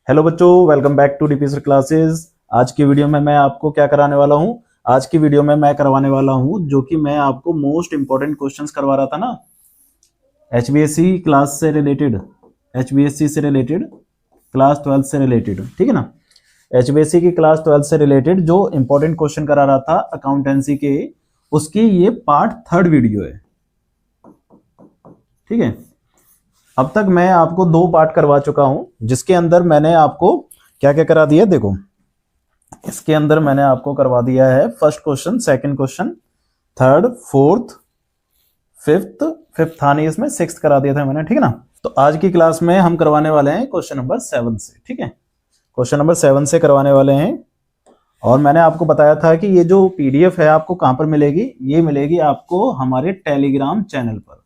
Hello बच्चों, welcome back to DPSC classes. आज की वीडियो में मैं आपको क्या कराने वाला हूं। आज की वीडियो में मैं करवाने वाला हूं जो कि मैं आपको मोस्ट इंपॉर्टेंट क्वेश्चंस करवा रहा था ना, एचबीएससी क्लास से रिलेटेड, एचबीएससी से रिलेटेड, क्लास 12 से रिलेटेड, ठीक है ना। एचबीएससी की क्लास 12 से रिलेटेड जो इंपॉर्टेंट क्वेश्चन करा रहा था अकाउंटेंसी के, उसकी ये पार्ट 3rd वीडियो है, ठीक है। अब तक मैं आपको 2 पार्ट करवा चुका हूं, जिसके अंदर मैंने आपको क्या क्या करा दिया। देखो, इसके अंदर मैंने आपको करवा दिया है first question, second question, third, fourth, fifth था नहीं इसमें, सिक्स्थ करा दिया था मैंने, ठीक है ना। तो आज की क्लास में हम करवाने वाले हैं क्वेश्चन नंबर 7 से, ठीक है। क्वेश्चन नंबर 7 से करवाने वाले हैं। और मैंने आपको बताया था कि ये जो पीडीएफ है आपको कहां पर मिलेगी, ये मिलेगी आपको हमारे टेलीग्राम चैनल पर।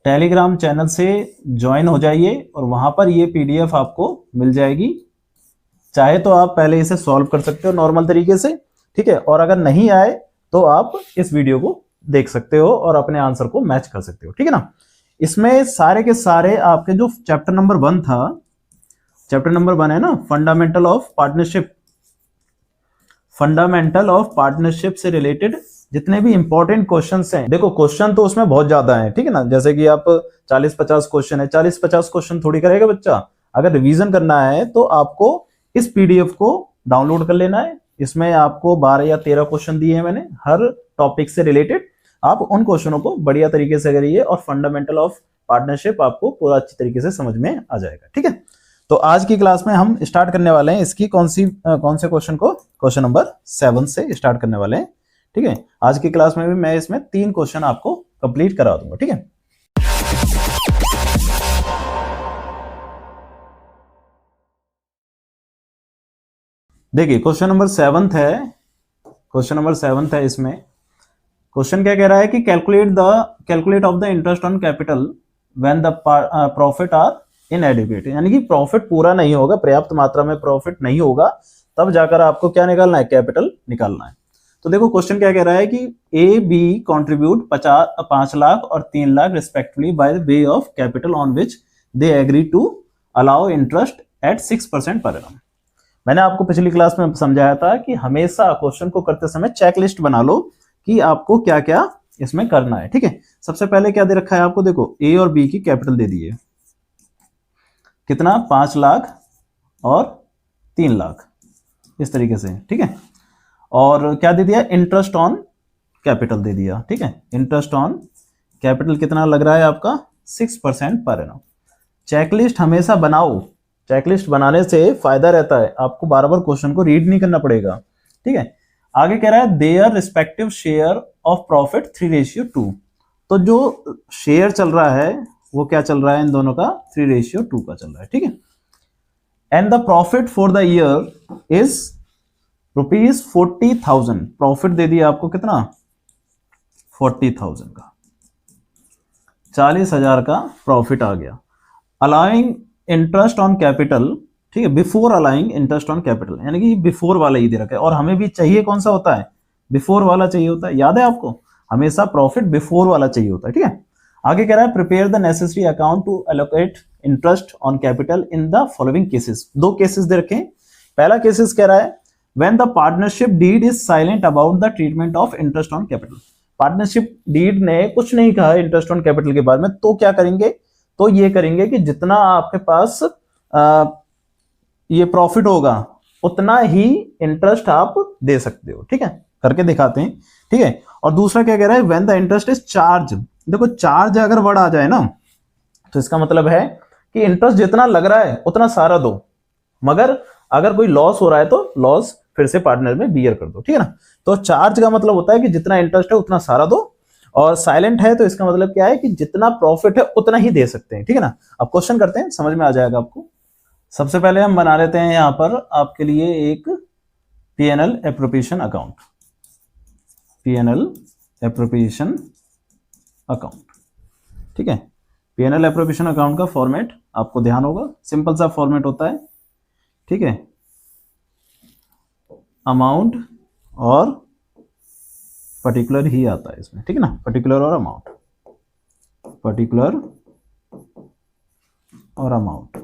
टेलीग्राम चैनल से ज्वाइन हो जाइए और वहां पर ये पीडीएफ आपको मिल जाएगी। चाहे तो आप पहले इसे सॉल्व कर सकते हो नॉर्मल तरीके से, ठीक है। और अगर नहीं आए तो आप इस वीडियो को देख सकते हो और अपने आंसर को मैच कर सकते हो, ठीक है ना। इसमें सारे के सारे आपके जो चैप्टर नंबर 1 था, चैप्टर नंबर 1 है ना, fundamental of partnership, fundamental of partnership से रिलेटेड जितने भी इंपॉर्टेंट क्वेश्चंस हैं। देखो, क्वेश्चन तो उसमें बहुत ज्यादा है, ठीक है ना। जैसे कि आप 40-50 क्वेश्चन है, 40-50 क्वेश्चन थोड़ी करेगा बच्चा। अगर रिवीजन करना है तो आपको इस पीडीएफ को डाउनलोड कर लेना है। इसमें आपको 12 या 13 क्वेश्चन दिए हैं मैंने, हर टॉपिक से रिलेटेड। आप उन क्वेश्चनों को बढ़िया तरीके से करिए और फंडामेंटल ऑफ पार्टनरशिप आपको पूरा अच्छी तरीके से समझ में आ जाएगा, ठीक है। तो आज की क्लास में हम स्टार्ट करने वाले हैं इसकी कौन से क्वेश्चन को, क्वेश्चन नंबर 7 से स्टार्ट करने वाले हैं, ठीक है। आज की क्लास में भी मैं इसमें 3 क्वेश्चन आपको कंप्लीट करा दूंगा, ठीक है। देखिए, क्वेश्चन नंबर 7 है, क्वेश्चन नंबर 7 है। इसमें क्वेश्चन क्या कह रहा है कि calculate of the interest on capital when the profit are inadequate, यानी कि प्रॉफिट पूरा नहीं होगा, पर्याप्त मात्रा में प्रॉफिट नहीं होगा, तब जाकर आपको क्या निकालना है, कैपिटल निकालना है। तो देखो, क्वेश्चन क्या कह रहा है कि ए बी कॉन्ट्रीब्यूट 5 लाख और 3 lakh respectively by the way of capital on which they agree to allow interest at 6% per annum. मैंने आपको पिछली क्लास में समझाया था कि हमेशा क्वेश्चन को करते समय चेकलिस्ट बना लो कि आपको क्या क्या इसमें करना है, ठीक है। सबसे पहले क्या दे रखा है आपको, देखो ए और बी की कैपिटल दे दी है, कितना, 5 लाख और 3 लाख, इस तरीके से, ठीक है। और क्या दे दिया, इंटरेस्ट ऑन कैपिटल दे दिया, ठीक है। इंटरेस्ट ऑन कैपिटल कितना लग रहा है आपका, 6% पर एनम। चेकलिस्ट हमेशा बनाओ, चेकलिस्ट बनाने से फायदा रहता है, आपको बार बार क्वेश्चन को रीड नहीं करना पड़ेगा, ठीक है। आगे कह रहा है their respective share of profit 3:2। तो जो शेयर चल रहा है वो क्या चल रहा है, इन दोनों का 3:2 का चल रहा है, ठीक है। And the profit for the year is ₹40,000। Profit दे दिया आपको कितना, 40,000 का, 40,000 का प्रॉफिट आ गया। अलाउइंग इंटरेस्ट ऑन कैपिटल, ठीक है, before allowing interest on capital, यानी कि बिफोर वाला ही दे रखा है। और हमें भी चाहिए कौन सा होता है, बिफोर वाला चाहिए होता है, याद है आपको, हमेशा प्रॉफिट बिफोर वाला चाहिए होता है, ठीक है। आगे कह रहा है prepare the necessary account to allocate interest on capital in the following cases. 2 cases दे रखे हैं। पहला केसेस कह रहा है when the partnership deed is silent about the treatment of interest on capital। Partnership deed ने कुछ नहीं कहा इंटरेस्ट ऑन कैपिटल के बारे में, तो क्या करेंगे, तो ये करेंगे कि जितना आपके पास ये प्रॉफिट होगा उतना ही इंटरेस्ट आप दे सकते हो, ठीक है। करके दिखाते हैं, ठीक है। और दूसरा क्या कह रहा है, when the interest is charge. देखो, चार्ज अगर वर्ड आ जाए ना तो इसका मतलब है कि इंटरेस्ट जितना लग रहा है उतना सारा दो, मगर अगर कोई लॉस हो रहा है तो लॉस फिर से पार्टनर में बियर कर दो, ठीक है ना। तो चार्ज का मतलब होता है कि जितना इंटरेस्ट है उतना सारा दो, और साइलेंट है तो इसका मतलब क्या है कि जितना प्रॉफिट है उतना ही दे सकते हैं, ठीक है ना। अब क्वेश्चन करते हैं, समझ में आ जाएगा आपको। सबसे पहले हम बना लेते हैं यहां पर आपके लिए एक PNL appropriation account, PNL appropriation account, ठीक है। पीएनएल एप्रोप्रिएशन अकाउंट का फॉर्मेट आपको ध्यान होगा, सिंपल सा फॉर्मेट होता है, ठीक है। अमाउंट और पर्टिकुलर ही आता है इसमें, ठीक है ना, पर्टिकुलर और अमाउंट, पर्टिकुलर और अमाउंट,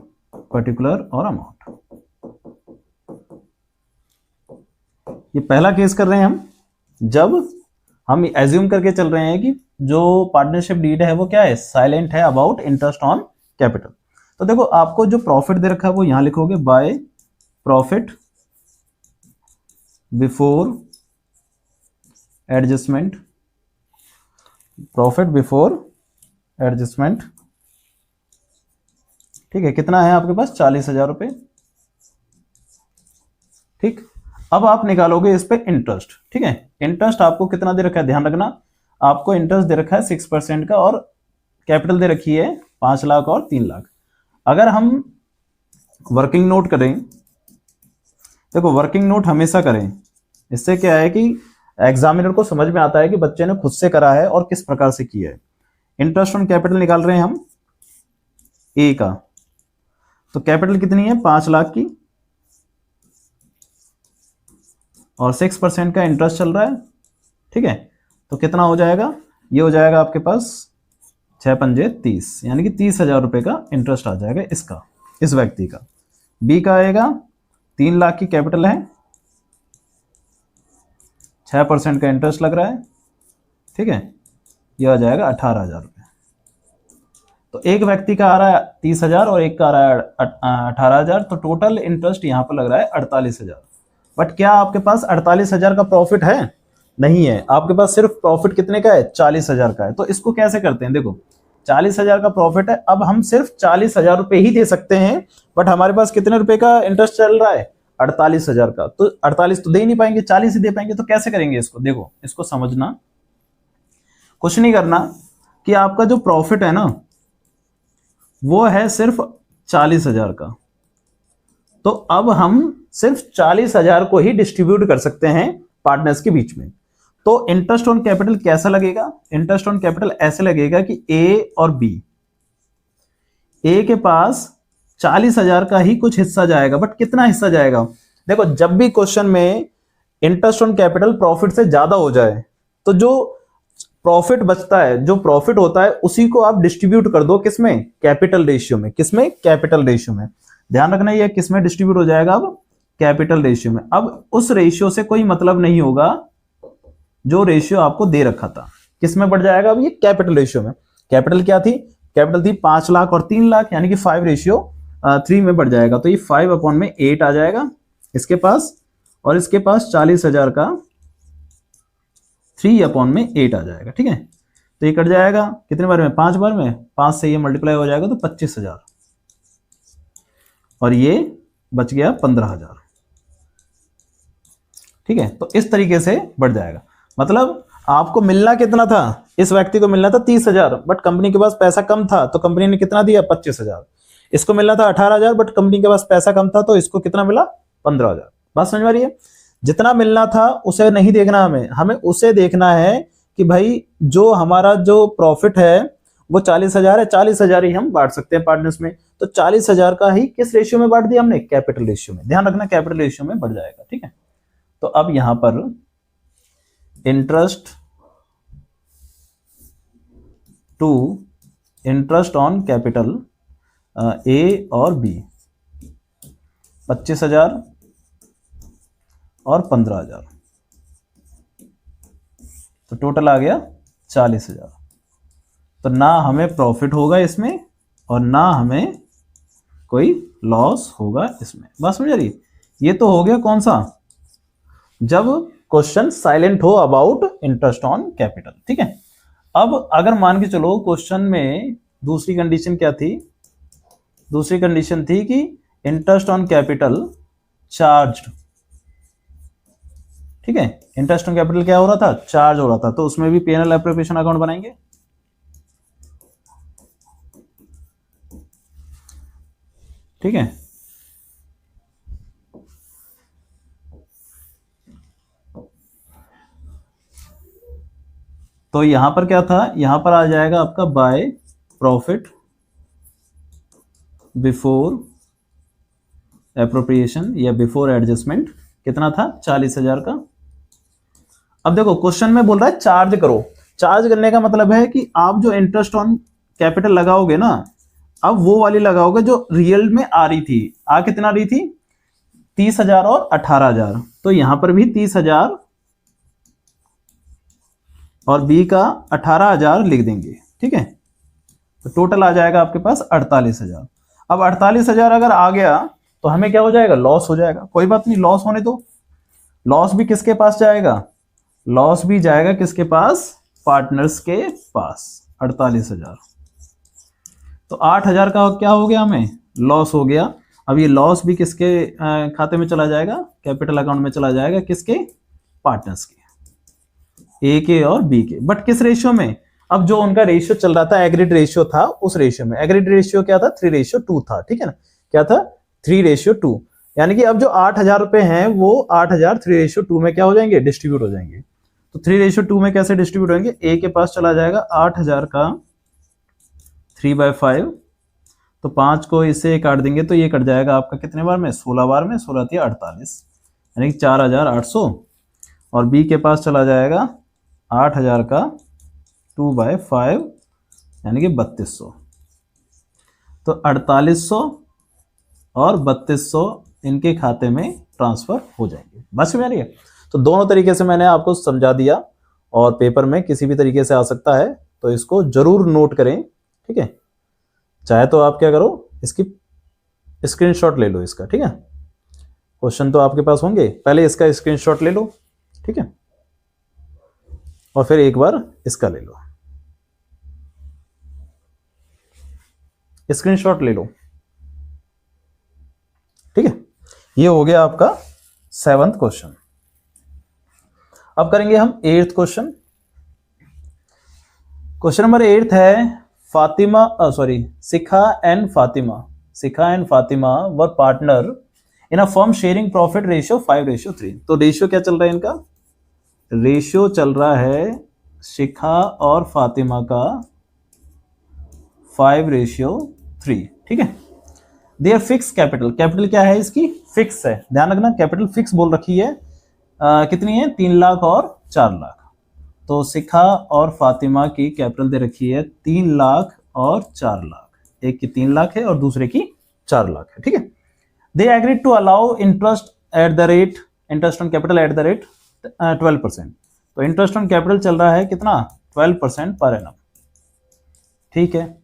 पर्टिकुलर और अमाउंट। ये पहला केस कर रहे हैं हम, जब हम एज्यूम करके चल रहे हैं कि जो पार्टनरशिप डीड है वो क्या है, साइलेंट है अबाउट इंटरेस्ट ऑन कैपिटल। तो देखो आपको जो प्रॉफिट दे रखा है वो यहां लिखोगे by profit before adjustment, profit before adjustment. ठीक है, कितना है आपके पास, 40,000 रुपए। ठीक, अब आप निकालोगे इस पे इंटरेस्ट। ठीक है, इंटरेस्ट आपको कितना दे रखा है, ध्यान रखना, आपको इंटरेस्ट दे रखा है 6% का, और कैपिटल दे रखी है 5 लाख और 3 लाख। अगर हम वर्किंग नोट करें, देखो वर्किंग नोट हमेशा करें, इससे क्या है कि एग्जामिनर को समझ में आता है कि बच्चे ने खुद से करा है और किस प्रकार से किया है। इंटरेस्ट ऑन कैपिटल निकाल रहे हैं हम ए का, तो कैपिटल कितनी है, 5 लाख की, और 6% का इंटरेस्ट चल रहा है। ठीक है, तो कितना हो जाएगा, ये हो जाएगा आपके पास 6 पंजे 30, यानी कि 30,000 रुपए का इंटरेस्ट आ जाएगा इसका, इस व्यक्ति का। बी का आएगा 3 लाख की कैपिटल है, 6% का इंटरेस्ट लग रहा है। ठीक है, यह आ जाएगा 18,000 रुपये। तो एक व्यक्ति का आ रहा है 30,000 और एक का आ रहा है 18,000, तो टोटल इंटरेस्ट यहाँ पर लग रहा है 48,000। बट क्या आपके पास 48,000 का प्रॉफिट है, नहीं है, आपके पास सिर्फ प्रॉफिट कितने का है, 40,000 का है। तो इसको कैसे करते हैं, देखो 40,000 का प्रॉफिट है, अब हम सिर्फ 40,000 रुपए ही दे सकते हैं, बट हमारे पास कितने रुपए का इंटरेस्ट चल रहा है, 48,000 का। तो 48 तो दे ही नहीं पाएंगे, 40 ही दे पाएंगे। तो कैसे करेंगे इसको, देखो इसको समझना, कुछ नहीं करना कि आपका जो प्रॉफिट है ना वो है सिर्फ 40,000 का, तो अब हम सिर्फ 40,000 को ही डिस्ट्रीब्यूट कर सकते हैं पार्टनर्स के बीच में। तो इंटरेस्ट ऑन कैपिटल कैसा लगेगा, इंटरेस्ट ऑन कैपिटल ऐसे लगेगा कि ए और बी, ए के पास 40,000 का ही कुछ हिस्सा जाएगा, बट कितना हिस्सा जाएगा, देखो जब भी क्वेश्चन में इंटरेस्ट ऑन कैपिटल प्रॉफिट से ज्यादा हो जाए तो जो प्रॉफिट बचता है, जो प्रॉफिट होता है उसी को आप डिस्ट्रीब्यूट कर दो, किसमें, कैपिटल रेशियो में। किसमें, कैपिटल रेशियो में। ध्यान रखना ये किसमें डिस्ट्रीब्यूट हो जाएगा, अब कैपिटल रेशियो में। अब उस रेशियो से कोई मतलब नहीं होगा जो रेशियो आपको दे रखा था, किसमें बढ़ जाएगा, अब ये कैपिटल रेशियो में। कैपिटल क्या थी, कैपिटल थी 5 लाख और 3 लाख, यानी कि 5:3 में बढ़ जाएगा। तो ये 5/8 आ जाएगा इसके पास, और इसके पास 40,000 का 3/8 आ जाएगा। ठीक है, तो ये कट जाएगा कितने बार में, 5 बार में, 5 से ये मल्टीप्लाई हो जाएगा तो 25,000, और ये बच गया 15,000। ठीक है, तो इस तरीके से बढ़ जाएगा। मतलब आपको मिलना कितना था, इस व्यक्ति को मिलना था 30,000, बट कंपनी के पास पैसा कम था तो कंपनी ने कितना दिया, 25,000। इसको मिलना था 18,000, बट कंपनी के पास पैसा कम था तो इसको कितना मिला, 15,000। बात समझ में आ रही है, जितना मिलना था उसे नहीं देखना, हमें उसे देखना है कि भाई जो हमारा जो प्रॉफिट है वो 40,000 है, 40,000 ही हम बांट सकते हैं पार्टनर्स में। तो 40,000 का ही किस रेशियो में बांट दिया हमने, कैपिटल रेशियो में। ध्यान रखना कैपिटल रेशियो में बढ़ जाएगा। ठीक है, तो अब यहां पर interest to interest on capital A और बी 25,000 और 15,000, तो टोटल आ गया 40,000। तो ना हमें प्रॉफिट होगा इसमें और ना हमें कोई लॉस होगा इसमें। बात समझ रही, ये तो हो गया कौन सा, जब क्वेश्चन साइलेंट हो अबाउट इंटरेस्ट ऑन कैपिटल। ठीक है, अब अगर मान के चलो क्वेश्चन में दूसरी कंडीशन क्या थी, दूसरी कंडीशन थी कि इंटरेस्ट ऑन कैपिटल चार्ज्ड। ठीक है, इंटरेस्ट ऑन कैपिटल क्या हो रहा था, चार्ज हो रहा था, तो उसमें भी P&L एप्रोप्रिएशन अकाउंट बनाएंगे। ठीक है, तो यहां पर क्या था, यहां पर आ जाएगा आपका बाय प्रॉफिट बिफोर एप्रोप्रिएशन या बिफोर एडजस्टमेंट, कितना था, 40,000 का। अब देखो क्वेश्चन में बोल रहा है चार्ज करो। चार्ज करने का मतलब है कि आप जो इंटरेस्ट ऑन कैपिटल लगाओगे ना, अब वो वाली लगाओगे जो रियल में आ रही थी। आ कितना रही थी? 30,000 और 18,000। तो यहां पर भी 30,000 और बी का 18,000 लिख देंगे, ठीक है। तो टोटल आ जाएगा आपके पास 48,000। अब 48,000 अगर आ गया तो हमें क्या हो जाएगा? लॉस हो जाएगा। कोई बात नहीं, लॉस होने दो। लॉस भी किसके पास जाएगा? लॉस भी जाएगा किसके पास? पार्टनर्स के पास। 48,000। तो 8,000 का क्या हो गया? हमें लॉस हो गया। अब ये लॉस भी किसके खाते में चला जाएगा? कैपिटल अकाउंट में चला जाएगा। किसके? पार्टनर्स के, ए के और बी के। बट किस रेशियो में? अब जो उनका रेशियो चल रहा था, एग्रीड रेशियो था, उस रेशियो में। एग्रीड रेशियो क्या था? 3:2 था, ठीक है ना। क्या था? 3:2। यानी कि अब जो 8,000 रुपए हैं वो 8,000 3:2 में क्या हो जाएंगे? डिस्ट्रीब्यूट हो जाएंगे। तो 3:2 में कैसे डिस्ट्रीब्यूट होंगे? ए के पास चला जाएगा 8,000 का 3/5। तो 5 को इससे काट देंगे तो ये कट जाएगा आपका कितने बार में? 16 बार में। 16 थी 48, यानी कि 4,800। और बी के पास चला जाएगा 8,000 का 2/5, यानी कि 3200। तो 4800 और 3200 इनके खाते में ट्रांसफर हो जाएंगे। बस में आ रही है। तो दोनों तरीके से मैंने आपको समझा दिया, और पेपर में किसी भी तरीके से आ सकता है, तो इसको जरूर नोट करें, ठीक है। चाहे तो आप क्या करो, इसकी स्क्रीनशॉट ले लो इसका, ठीक है। क्वेश्चन तो आपके पास होंगे, पहले इसका स्क्रीनशॉट ले लो, ठीक है, और फिर एक बार इसका ले लो, स्क्रीनशॉट ले लो, ठीक है। ये हो गया आपका 7th क्वेश्चन। अब करेंगे हम 8th क्वेश्चन। क्वेश्चन नंबर 8 है, Shikha and Fatima were partner in a firm sharing profit ratio 5:3। तो रेशियो क्या चल रहा है इनका? रेशियो चल रहा है शिखा और फातिमा का 5:3, ठीक है। देयर फिक्स कैपिटल, कैपिटल क्या है इसकी? फिक्स है, ध्यान रखना, कैपिटल फिक्स बोल रखी है। कितनी है? 3 लाख और 4 लाख। तो शिखा और फातिमा की कैपिटल दे रखी है 3 लाख और 4 लाख। एक की 3 लाख है और दूसरे की 4 लाख है, ठीक है। They agreed to allow interest on capital at the rate 12%। तो इंटरेस्ट ऑन कैपिटल चल रहा है कितना? 12% पर एनम, ठीक है।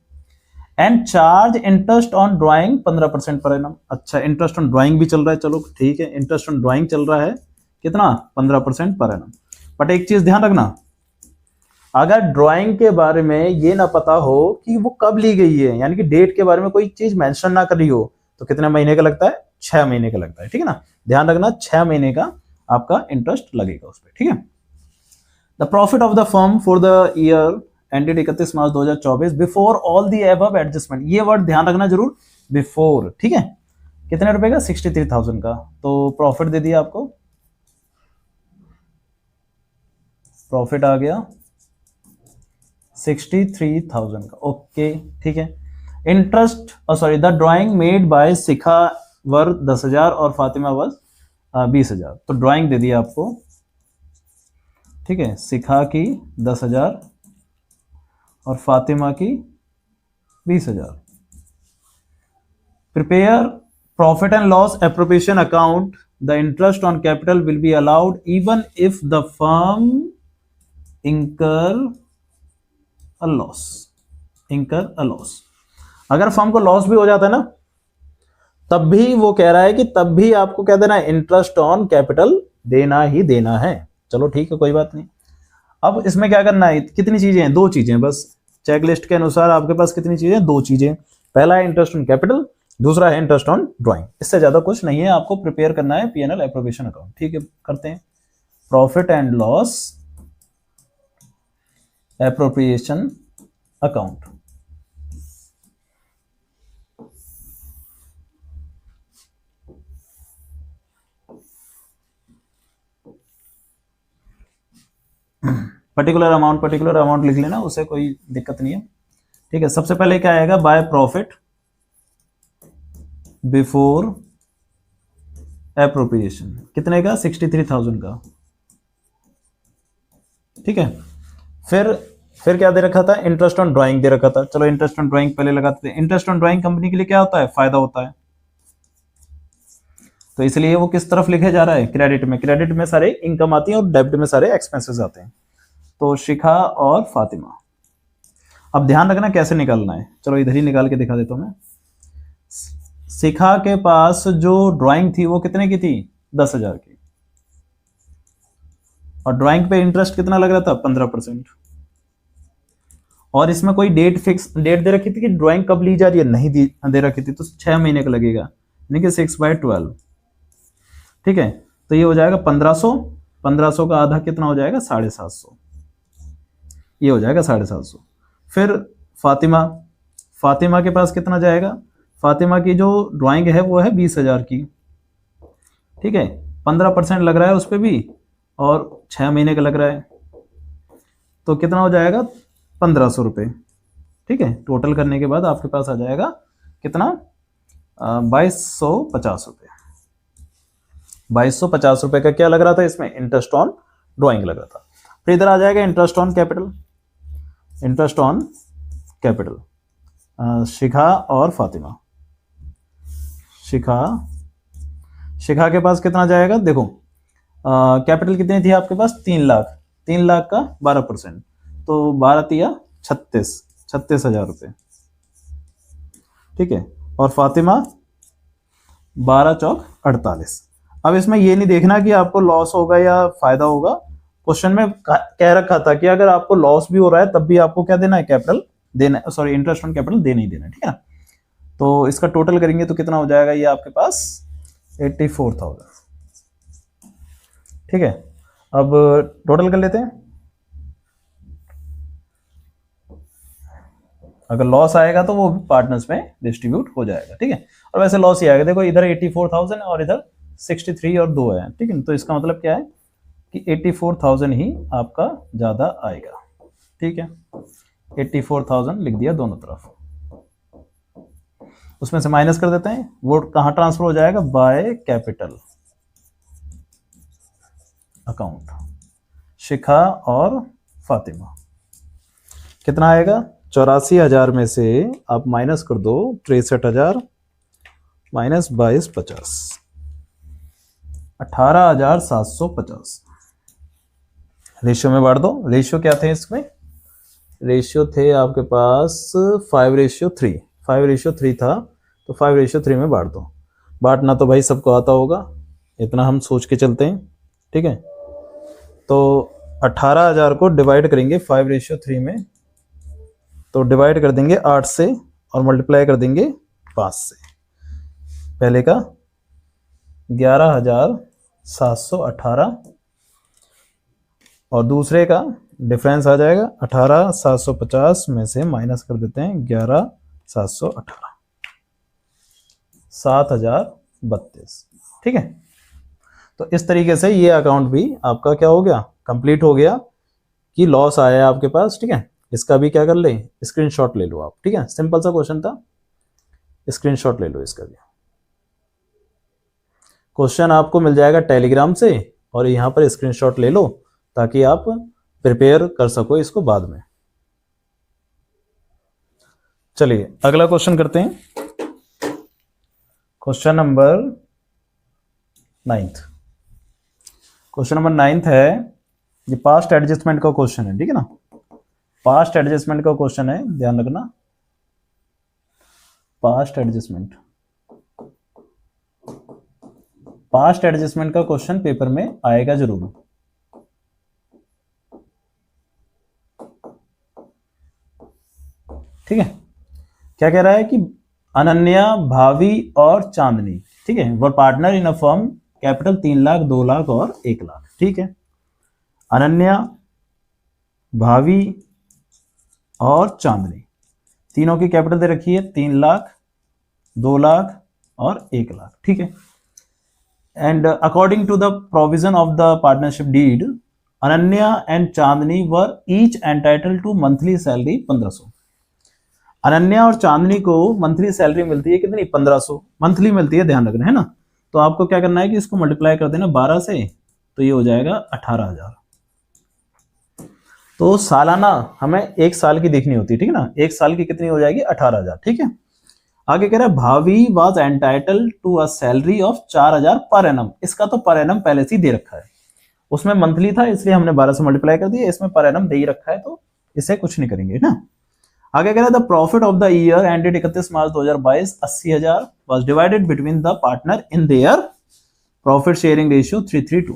And charge interest on drawing 15% per annum. अच्छा, इंटरेस्ट ऑन ड्राइंग भी चल रहा है, चलो ठीक है, इंटरेस्ट ऑन ड्राइंग चल रहा है कितना? 15% पर एनम। बट एक चीज ध्यान रखना, अगर ड्राइंग के बारे में ये ना पता हो कि वो कब ली गई है, यानी कि डेट के बारे में कोई चीज मेंशन ना करी हो, तो कितने महीने का लगता है? 6 महीने का लगता है, ठीक है ना। ध्यान रखना, 6 महीने का आपका इंटरेस्ट लगेगा उस पर, ठीक है। The profit of the firm for the year ended 31 March 2024 before all the above adjustment. ये वर्ड ध्यान रखना जरूर, बिफोर, ठीक है। कितने रुपए का? 63,000 का। तो प्रॉफिट दे दिया आपको, प्रॉफिट आ गया 63,000 का, ओके, ठीक है। Interest the drawing made by Shikha were 10,000 और फातिमा वर 20,000। तो ड्राइंग दे दिया आपको, ठीक है, शिखा की 10,000 और फातिमा की 20,000। Prepare profit and loss appropriation account, the interest on capital will be allowed even if the firm इंकर अ लॉस। अगर फर्म को लॉस भी हो जाता है ना, तब भी वो कह रहा है कि तब भी आपको क्या देना है? इंटरेस्ट ऑन कैपिटल देना ही देना है। चलो ठीक है, कोई बात नहीं। अब इसमें क्या करना है? कितनी चीजें हैं? 2 चीजें बस। चेकलिस्ट के अनुसार आपके पास कितनी चीजें? 2 चीजें। पहला है इंटरेस्ट ऑन कैपिटल, दूसरा है इंटरेस्ट ऑन ड्राइंग। इससे ज्यादा कुछ नहीं है, आपको प्रिपेयर करना है पीएनएल एप्रोप्रिएशन अकाउंट, ठीक है। करते हैं profit and loss appropriation account. Particular amount लिख लेना, उसे कोई दिक्कत नहीं है, ठीक है। सबसे पहले क्या आएगा? By profit before appropriation. कितने का? 63,000 का, ठीक है। फिर फिर क्या दे रखा था, इंटरेस्ट ऑन ड्राइंग दे रखा था। चलो इंटरेस्ट ऑन ड्राइंग पहले लगाते थे। इंटरेस्ट ऑन ड्राइंग कंपनी के लिए क्या होता है, फायदा होता है, तो इसलिए वो किस तरफ लिखे जा रहा है, क्रेडिट में। क्रेडिट में सारे इनकम आती है और डेबिट में सारे एक्सपेंसेस आते हैं। तो शिखा और फातिमा। अब ध्यान रखना कैसे निकालना है, चलो इधर ही निकाल के दिखा देता हूं मैं। शिखा के पास जो ड्राइंग थी वो कितने की थी, 10,000 की, और ड्राइंग पे इंटरेस्ट कितना लग रहा था, 15%। और इसमें कोई डेट फिक्स डेट दे रखी थी कि ड्राइंग कब ली जा रही है, नहीं दे रखी थी, तो 6 महीने का लगेगा, यानी कि 6/12। ठीक है, तो ये हो जाएगा 1500। 1500 का आधा कितना हो जाएगा, 750, ये हो जाएगा 750। फिर फातिमा, फातिमा के पास कितना जाएगा, फातिमा की जो ड्राइंग है वो है 20,000 की। ठीक है, 15% लग रहा है उस पर भी, और 6 महीने का लग रहा है, तो कितना हो जाएगा, 1500 रुपये। ठीक है, टोटल करने के बाद आपके पास आ जाएगा कितना, 2250 रुपये। 2250 रुपये का क्या लग रहा था इसमें, इंटरेस्ट ऑन ड्राइंग लग रहा था। फिर इधर आ जाएगा interest on capital. Interest on capital, Shikha और फातिमा। शिखा के पास कितना जाएगा, देखो कैपिटल कितनी थी आपके पास, 3 लाख। 3 लाख का 12%, तो 12 तिया 36,000 रुपये। ठीक है, और फातिमा 12 चौक 48। अब इसमें ये नहीं देखना कि आपको लॉस होगा या फायदा होगा। क्वेश्चन में कह रखा था कि अगर आपको लॉस भी हो रहा है तब भी आपको क्या देना है, कैपिटल देना, सॉरी इंटरेस्ट ऑन कैपिटल देना ही देना। ठीक है, तो इसका टोटल करेंगे तो कितना हो जाएगा, ये आपके पास 84,000। ठीक है, अब टोटल कर लेते हैं। अगर लॉस आएगा तो वो पार्टनर्स में डिस्ट्रीब्यूट हो जाएगा। ठीक है, और वैसे लॉस ही आएगा, देखो इधर 84,000 और इधर 63 और 2 है। ठीक है, तो इसका मतलब क्या है कि 84,000 ही आपका ज्यादा आएगा। ठीक है, 84,000 लिख दिया दोनों तरफ, उसमें से माइनस कर देते हैं, वो कहां ट्रांसफर हो जाएगा, बाय कैपिटल अकाउंट। शिखा और फातिमा कितना आएगा, 84,000 में से आप माइनस कर दो 63,000 माइनस 2250, 18,750। रेशियो में बांट दो। रेशियो क्या थे इसमें, रेशियो थे आपके पास 5:3। 5:3 था, तो 5:3 में बांट दो। बांटना तो भाई सबको आता होगा, इतना हम सोच के चलते हैं। ठीक है, तो 18,000 को डिवाइड करेंगे 5:3 में, तो डिवाइड कर देंगे 8 से और मल्टीप्लाई कर देंगे 5 से। पहले का 11,718 और दूसरे का डिफरेंस आ जाएगा 18,750 में से माइनस कर देते हैं 11,718, 7,032। ठीक है, तो इस तरीके से ये अकाउंट भी आपका क्या हो गया, कंप्लीट हो गया कि लॉस आया आपके पास। ठीक है, इसका भी क्या कर ले, स्क्रीनशॉट ले लो आप। ठीक है, सिंपल सा क्वेश्चन था, स्क्रीनशॉट ले लो इसका भी। क्वेश्चन आपको मिल जाएगा टेलीग्राम से, और यहां पर स्क्रीनशॉट ले लो ताकि आप प्रिपेयर कर सको इसको बाद में। चलिए अगला क्वेश्चन करते हैं, क्वेश्चन नंबर 9। क्वेश्चन नंबर 9 है, ये पास्ट एडजस्टमेंट का क्वेश्चन है। ठीक है ना, पास्ट एडजस्टमेंट का क्वेश्चन है, ध्यान रखना। पास्ट एडजस्टमेंट का क्वेश्चन पेपर में आएगा जरूर। ठीक है, क्या कह रहा है कि अनन्या, भावी और चांदनी, ठीक है, वो partner in a firm, capital 3 lakh, 2 lakh और 1 लाख। ठीक है, अनन्या, भावी और चांदनी तीनों की कैपिटल दे रखी है 3 लाख, 2 लाख और 1 लाख। ठीक है, and according to the provision of the partnership deed, Ananya and Chandni were each entitled to monthly salary 1500। Ananya और चांदनी को मंथली सैलरी मिलती है कितनी, 1500 मंथली मिलती है, ध्यान रखना है ना। तो आपको क्या करना है कि इसको मल्टीप्लाई कर देना 12 से, तो ये हो जाएगा 18,000। तो सालाना हमें एक साल की देखनी होती है, ठीक है ना। एक साल की कितनी हो जाएगी, 18,000, ठीक है। आगे कह रहा है Bhavi was entitled to a salary of 4,000 per annum. इसका तो पर एनम पहले से ही दे रखा है, उसमें मंथली था इसलिए हमने 12 से मल्टीप्लाई कर दिया, इसमें पर एनम दे ही रखा है तो इसे कुछ नहीं करेंगे ना। आगे कह रहा है the profit of the year ended 31 March 2022 80,000 was divided between the partner in their profit sharing ratio 3:3:2।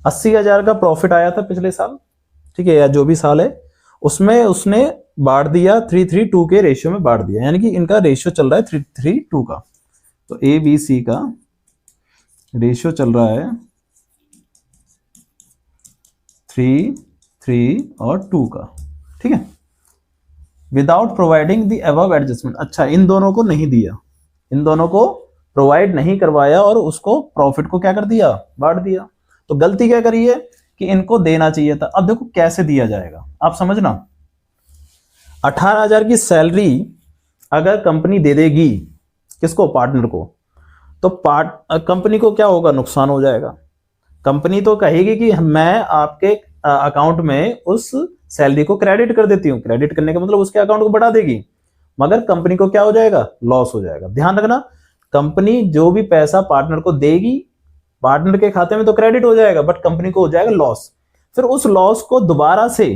80,000 का प्रॉफिट आया था पिछले साल, ठीक है, या जो भी साल है उसमें उसने बांट दिया 3:3:2 के रेशियो में बांट दिया, यानी कि इनका रेशियो चल रहा है 3:3:2 का। तो ए बी सी का रेशियो चल रहा है 3, 3 और 2 का, ठीक है। Without providing the above adjustment, अच्छा इन दोनों को नहीं दिया, इन दोनों को प्रोवाइड नहीं करवाया और उसको प्रॉफिट को क्या कर दिया, बांट दिया। तो गलती क्या करी है कि इनको देना चाहिए था। अब देखो कैसे दिया जाएगा, आप समझना। 18,000 की सैलरी अगर कंपनी दे देगी किसको, पार्टनर को, तो कंपनी को क्या होगा, नुकसान हो जाएगा। कंपनी तो कहेगी कि मैं आपके अकाउंट में उस सैलरी को क्रेडिट कर देती हूँ, क्रेडिट करने का मतलब उसके अकाउंट को बढ़ा देगी, मगर कंपनी को क्या हो जाएगा, लॉस हो जाएगा। ध्यान रखना, कंपनी जो भी पैसा पार्टनर को देगी पार्टनर के खाते में तो क्रेडिट हो जाएगा, बट कंपनी को हो जाएगा लॉस। फिर उस लॉस को दोबारा से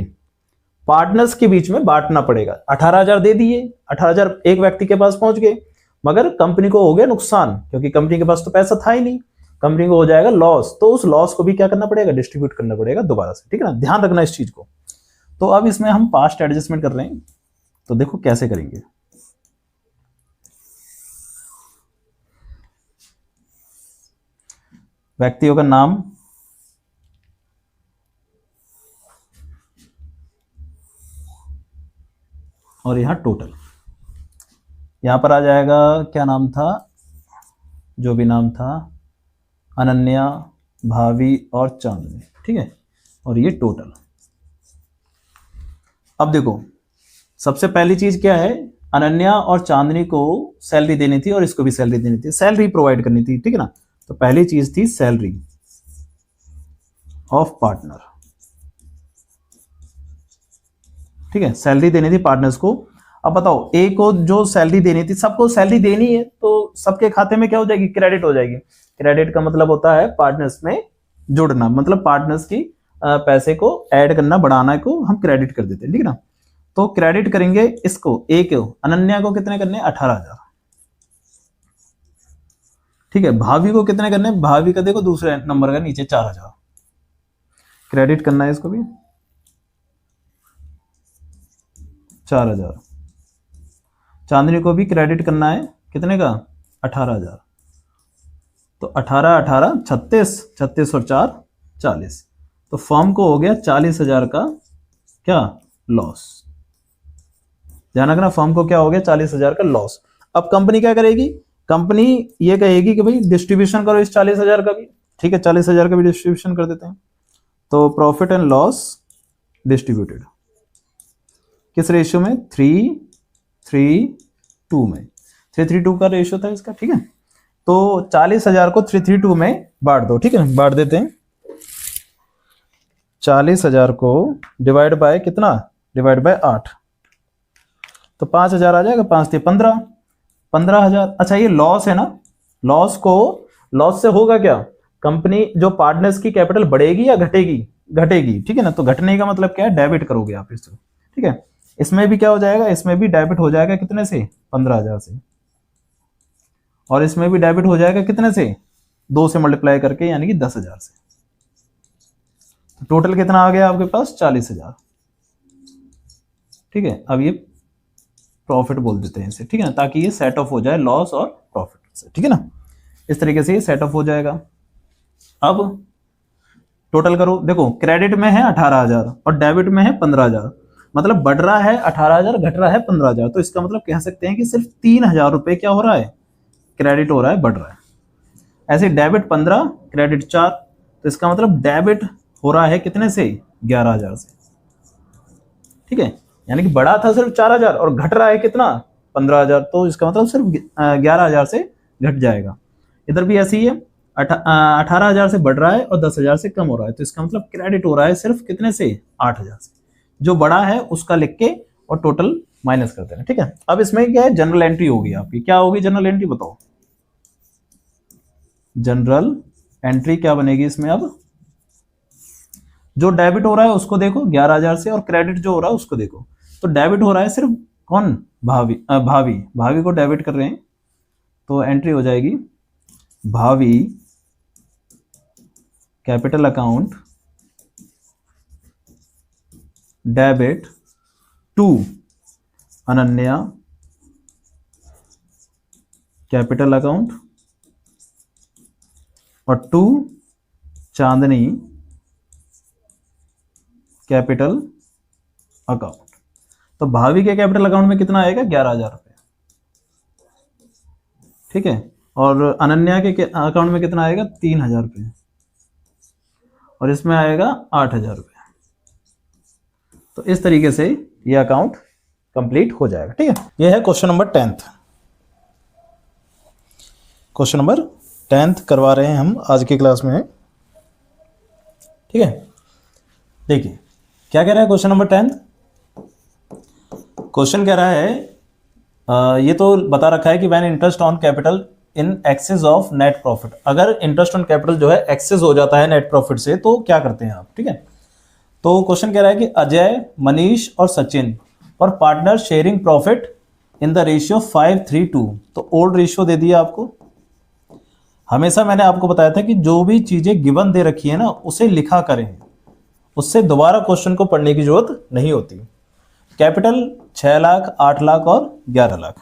पार्टनर्स के बीच में बांटना पड़ेगा। 18,000 दे दिए, 18,000 एक व्यक्ति के पास पहुंच गए, मगर कंपनी को हो गया नुकसान, क्योंकि कंपनी के पास तो पैसा था ही नहीं, कंपनी को हो जाएगा लॉस। तो उस लॉस को भी क्या करना पड़ेगा, डिस्ट्रीब्यूट करना पड़ेगा दोबारा से, ठीक है ना। ध्यान रखना इस चीज को। तो अब इसमें हम पास्ट एडजस्टमेंट कर रहे हैं, तो देखो कैसे करेंगे। व्यक्तियों का नाम, और यहां टोटल, यहां पर आ जाएगा क्या नाम था, जो भी नाम था, अनन्या, भावी और चांदनी, ठीक है, और ये टोटल। अब देखो सबसे पहली चीज क्या है, अनन्या और चांदनी को सैलरी देनी थी और इसको भी सैलरी देनी थी, सैलरी प्रोवाइड करनी थी, ठीक है ना। तो पहली चीज थी सैलरी ऑफ पार्टनर, ठीक है, सैलरी देनी थी पार्टनर्स को। अब बताओ ए को जो सैलरी देनी थी, सबको सैलरी देनी है तो सबके खाते में क्या हो जाएगी, क्रेडिट हो जाएगी। क्रेडिट का मतलब होता है पार्टनर्स में जुड़ना, मतलब पार्टनर्स की पैसे को ऐड करना, बढ़ाना को हम क्रेडिट कर देते हैं, ठीक है ना। तो क्रेडिट करेंगे इसको, ए को, अनन्या को कितने करने, 18,000, ठीक है। भाभी को कितने करने, भाभी का देखो दूसरे नंबर का नीचे 4,000 क्रेडिट करना है, इसको भी 4,000। चांदनी को भी क्रेडिट करना है, कितने का, 18,000। तो 18, 18, 36, 36 और 4, 40। तो फर्म को हो गया 40,000 का क्या, लॉस। ध्यान रखना, फर्म को क्या हो गया, 40,000 का लॉस। अब कंपनी क्या करेगी, कंपनी ये कहेगी कि भाई डिस्ट्रीब्यूशन करो इस 40,000 का भी, ठीक है, 40,000 का भी डिस्ट्रीब्यूशन कर देते हैं। तो प्रॉफिट एंड लॉस डिस्ट्रीब्यूटेड किस रेशियो में, 3:3:2 में, 3:3:2 का रेशियो था इसका, ठीक है। तो 40,000 को 3:3:2 में बांट दो, ठीक है, बांट देते हैं। 40,000 को डिवाइड बाय कितना, डिवाइड बाय 8, तो 5,000 आ जाएगा, 5 से 15, 15,000। अच्छा ये लॉस है ना, लॉस को, लॉस से होगा क्या, कंपनी जो पार्टनर्स की कैपिटल बढ़ेगी या घटेगी, घटेगी, ठीक है ना। तो घटने का मतलब क्या है, डेबिट करोगे आप इसको, ठीक है। इसमें भी क्या हो जाएगा, इसमें भी डेबिट हो जाएगा कितने से, 15,000 से, और इसमें भी डेबिट हो जाएगा कितने से, 2 से मल्टीप्लाई करके, यानी कि 10,000 से। तो टोटल कितना आ गया आपके पास, 40,000, ठीक है। अब ये प्रॉफिट बोल देते हैं इसे, ठीक है ना, ताकि ये सेट ऑफ हो जाए लॉस और प्रॉफिट से, ठीक है ना। इस तरीके से ये सेट ऑफ हो जाएगा। अब टोटल करो, देखो क्रेडिट में है 18,000 और डेबिट में है 15,000, मतलब बढ़ रहा है 18,000, घट रहा है 15,000। तो इसका मतलब कह सकते हैं कि सिर्फ 3,000 रुपए क्या हो रहा है, क्रेडिट हो रहा है, बढ़ रहा है। ऐसे डेबिट 15, क्रेडिट 4, तो इसका मतलब डेबिट हो रहा है कितने से, 11,000 से, ठीक है। यानी कि बढ़ा था सिर्फ 4,000 और घट रहा है कितना, 15,000, तो इसका मतलब सिर्फ 11,000 से घट जाएगा। इधर भी ऐसी ही है, 18,000 से बढ़ रहा है और 10,000 से कम हो रहा है, तो इसका मतलब क्रेडिट हो रहा है सिर्फ कितने से, 8,000 से। जो बड़ा है उसका लिख के और टोटल माइनस कर देना। ठीक है, अब इसमें क्या है, जनरल एंट्री होगी आपकी। क्या होगी जनरल एंट्री बताओ? जनरल एंट्री क्या बनेगी इसमें? अब जो डेबिट हो रहा है उसको देखो 11,000 से, और क्रेडिट जो हो रहा है उसको देखो। तो डेबिट हो रहा है सिर्फ कौन? भावी भावी भावी को डेबिट कर रहे हैं, तो एंट्री हो जाएगी Bhavi capital account debit to Ananya capital account और टू चांदनी कैपिटल अकाउंट। तो भावी के कैपिटल अकाउंट में कितना आएगा? 11,000 रुपये। ठीक है, और अनन्या के अकाउंट में कितना आएगा? 3,000 रुपये, और इसमें आएगा 8,000 रुपये। तो इस तरीके से ये अकाउंट कंप्लीट हो जाएगा। ठीक है, ये है question number 10th। Question number 10th करवा रहे हैं हम आज की क्लास में। ठीक है, देखिए क्या कह रहा है क्वेश्चन नंबर 10th। क्वेश्चन कह रहा है ये तो बता रखा है कि when interest on capital in excess of net profit, अगर इंटरेस्ट ऑन कैपिटल जो है एक्सेस हो जाता है नेट प्रॉफिट से तो क्या करते हैं आप। ठीक है, तो क्वेश्चन कह रहा है कि अजय, मनीष और सचिन और partner sharing profit in the ratio 5:3:2। तो ओल्ड रेशियो दे दिया आपको। हमेशा मैंने आपको बताया था कि जो भी चीजें गिवन दे रखी है ना उसे लिखा करें, उससे दोबारा क्वेश्चन को पढ़ने की जरूरत नहीं होती। कैपिटल 6 लाख, 8 लाख और 11 लाख।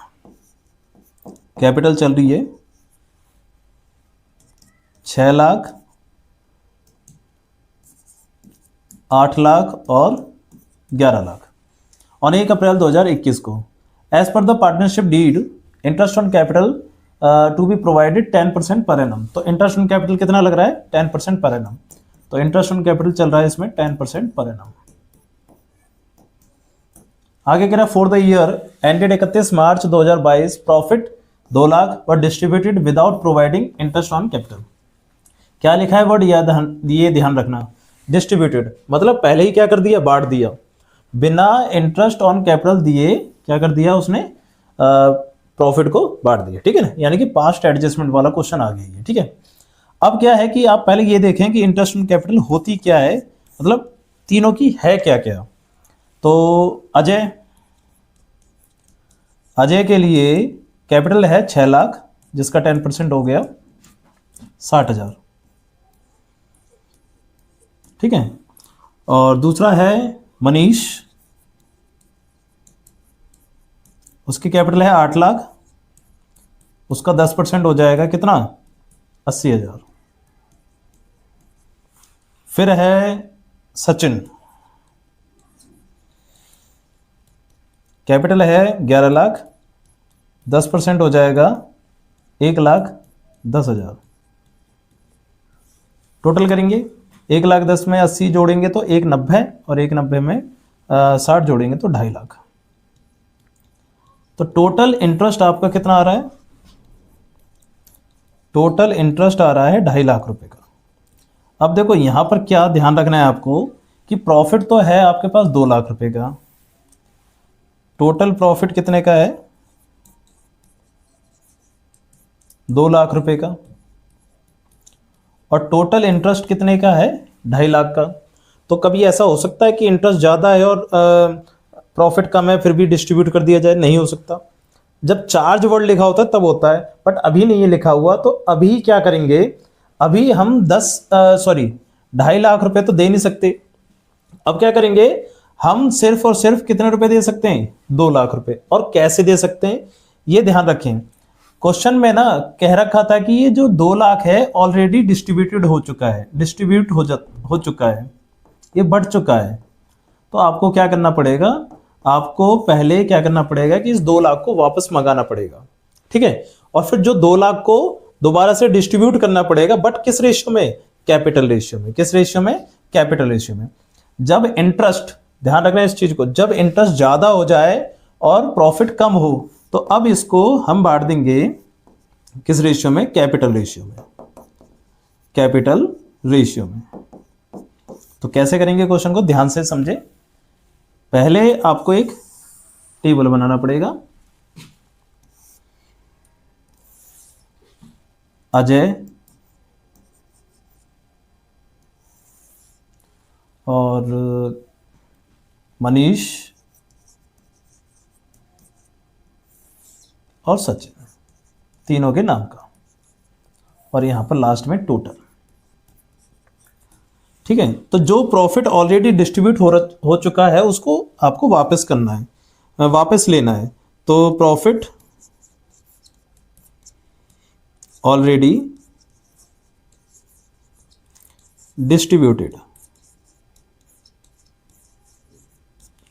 कैपिटल चल रही है 6 लाख, 8 लाख और 11 लाख ऑन 1 अप्रैल 2021 को। As per the partnership deed interest on capital to be provided 10% per annum. तो इंटरेस्ट ऑन कैपिटल कितना लग रहा है? 10% पर एनम। तो इंटरेस्ट ऑन कैपिटल चल रहा है इसमें 10% पर एनम। आगे कह रहा है for the year ended 31 March 2022 profit 2 lakh और distributed without providing interest on capital. क्या लिखा है वर्ड? ये ध्यान रखना, डिस्ट्रीब्यूटेड मतलब पहले ही क्या कर दिया? बांट दिया। बिना इंटरेस्ट ऑन कैपिटल दिए क्या कर दिया उसने? प्रॉफिट को बांट दिया। ठीक है ना, यानी कि पास्ट एडजस्टमेंट वाला क्वेश्चन आ गया है। ठीक है, अब क्या है कि आप पहले ये देखें कि इंटरेस्ट ऑन कैपिटल होती क्या है, मतलब तीनों की है क्या क्या। तो अजय के लिए कैपिटल है 6 लाख जिसका 10% हो गया 60,000। ठीक है, और दूसरा है मनीष, उसकी कैपिटल है 8 लाख, उसका 10% हो जाएगा कितना? 80,000। फिर है सचिन, कैपिटल है 11 लाख, 10% हो जाएगा 1,10,000। टोटल करेंगे 1,10,000 में 80 जोड़ेंगे तो 1,90,000 और 1,90,000 में 60 जोड़ेंगे तो 2.5 लाख। तो टोटल इंटरेस्ट आपका कितना आ रहा है? टोटल इंटरेस्ट आ रहा है 2.5 लाख रुपए का। अब देखो यहां पर क्या ध्यान रखना है आपको कि प्रॉफिट तो है आपके पास 2 लाख रुपए का। टोटल प्रॉफिट कितने का है? 2 लाख रुपए का। और टोटल इंटरेस्ट कितने का है? 2.5 लाख का। तो कभी ऐसा हो सकता है कि इंटरेस्ट ज़्यादा है और प्रॉफिट कम है फिर भी डिस्ट्रीब्यूट कर दिया जाए? नहीं हो सकता। जब चार्ज वर्ड लिखा होता है तब होता है, बट अभी नहीं ये लिखा हुआ। तो अभी क्या करेंगे? अभी हम 2.5 लाख रुपए तो दे नहीं सकते। अब क्या करेंगे? हम सिर्फ और सिर्फ कितने रुपए दे सकते हैं? 2 लाख रुपए। और कैसे दे सकते हैं ये ध्यान रखें। क्वेश्चन में ना कह रखा था कि ये जो 2 लाख है ऑलरेडी डिस्ट्रीब्यूटेड हो चुका है, डिस्ट्रीब्यूट हो चुका है, ये बढ़ चुका है। तो आपको क्या करना पड़ेगा? आपको पहले क्या करना पड़ेगा कि इस 2 लाख को वापस मंगाना पड़ेगा। ठीक है, और फिर जो 2 लाख को दोबारा से डिस्ट्रीब्यूट करना पड़ेगा, बट किस रेशियो में? कैपिटल रेशियो में। किस रेशियो में? कैपिटल रेशियो में। जब इंटरेस्ट, ध्यान रखना इस चीज को, जब इंटरेस्ट ज्यादा हो जाए और प्रॉफिट कम हो तो अब इसको हम बांट देंगे किस रेशियो में? कैपिटल रेशियो में। कैपिटल रेशियो में। तो कैसे करेंगे क्वेश्चन को? ध्यान से समझे। पहले आपको एक टेबल बनाना पड़ेगा। अजय और मनीष और सचिन, तीनों के नाम का, और यहां पर लास्ट में टोटल। ठीक है, तो जो प्रॉफिट ऑलरेडी डिस्ट्रीब्यूट हो चुका है उसको आपको वापस करना है, वापस लेना है। तो प्रॉफिट ऑलरेडी डिस्ट्रीब्यूटेड।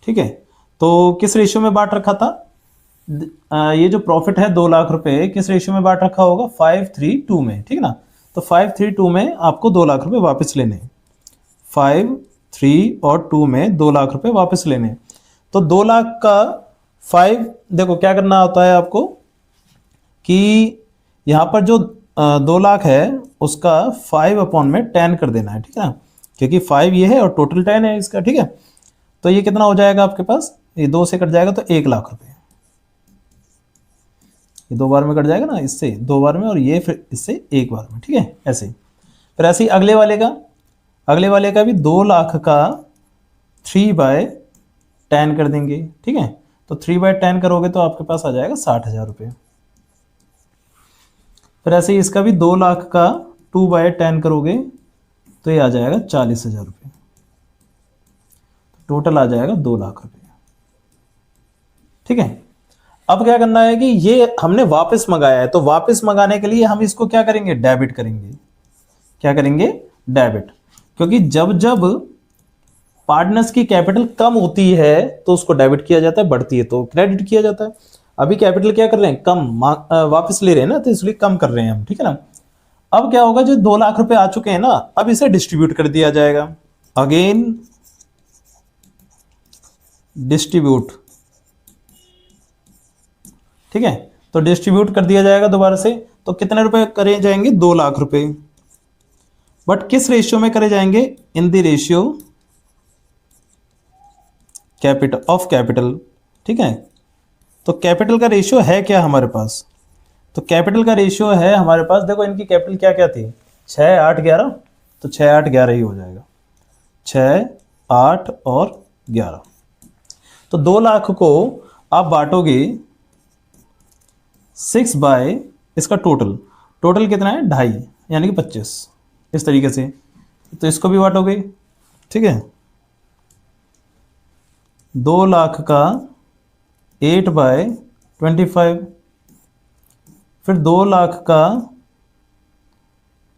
ठीक है, तो किस रेशियो में बांट रखा था? ये जो प्रॉफिट है 2 लाख रुपए किस रेशियो में बांट रखा होगा? 5-3-2 में। ठीक ना, तो 5-3-2 में आपको 2 लाख रुपए वापस लेने हैं। 5, 3 और 2 में 2 लाख रुपए वापस लेने हैं। तो 2 लाख का 5, देखो क्या करना होता है आपको कि यहां पर जो 2 लाख है उसका 5/10 कर देना है। ठीक है ना, क्योंकि 5 ये है और टोटल 10 है इसका। ठीक है, तो ये कितना हो जाएगा आपके पास? ये 2 से कट जाएगा तो 1 लाख रुपए। ये 2 बार में कट जाएगा ना, इससे 2 बार में, और ये फिर इससे 1 बार में। ठीक है, ऐसे फिर ऐसे ही अगले वाले का भी 2 लाख का 3/10 कर देंगे। ठीक है, तो 3/10 करोगे तो आपके पास आ जाएगा 60,000 रुपये। फिर ऐसे ही इसका भी 2 लाख का 2/10 करोगे तो ये आ जाएगा 40,000 रुपये। टोटल आ जाएगा 2 लाख रुपये। ठीक है, अब क्या करना है कि ये हमने वापस मंगाया है, तो वापस मंगाने के लिए हम इसको क्या करेंगे? डेबिट करेंगे। क्या करेंगे? डेबिट। क्योंकि जब जब पार्टनर्स की कैपिटल कम होती है तो उसको डेबिट किया जाता है, बढ़ती है तो क्रेडिट किया जाता है। अभी कैपिटल क्या कर रहे हैं? कम वापस ले रहे हैं ना, तो इसलिए कम कर रहे हैं हम। ठीक है ना, अब क्या होगा? जो 2 लाख रुपए आ चुके हैं ना, अब इसे डिस्ट्रीब्यूट कर दिया जाएगा। Again distribute. ठीक है, तो डिस्ट्रीब्यूट कर दिया जाएगा दोबारा से। तो कितने रुपए करे जाएंगे? 2 लाख रुपए। बट किस रेशियो में करे जाएंगे? इन the ratio capital of capital. ठीक है, तो कैपिटल का रेशियो है क्या हमारे पास? तो कैपिटल का रेशियो है हमारे पास, देखो इनकी कैपिटल क्या क्या थी? 6, 8, 11, तो 6, 8, 11 ही हो जाएगा। 6, 8 और 11। तो 2 लाख को आप बांटोगे 6 बाय इसका टोटल कितना है? 2.5, यानी कि 25, इस तरीके से। तो इसको भी बांटोगे। ठीक है, 2 लाख का 8/25, फिर 2 लाख का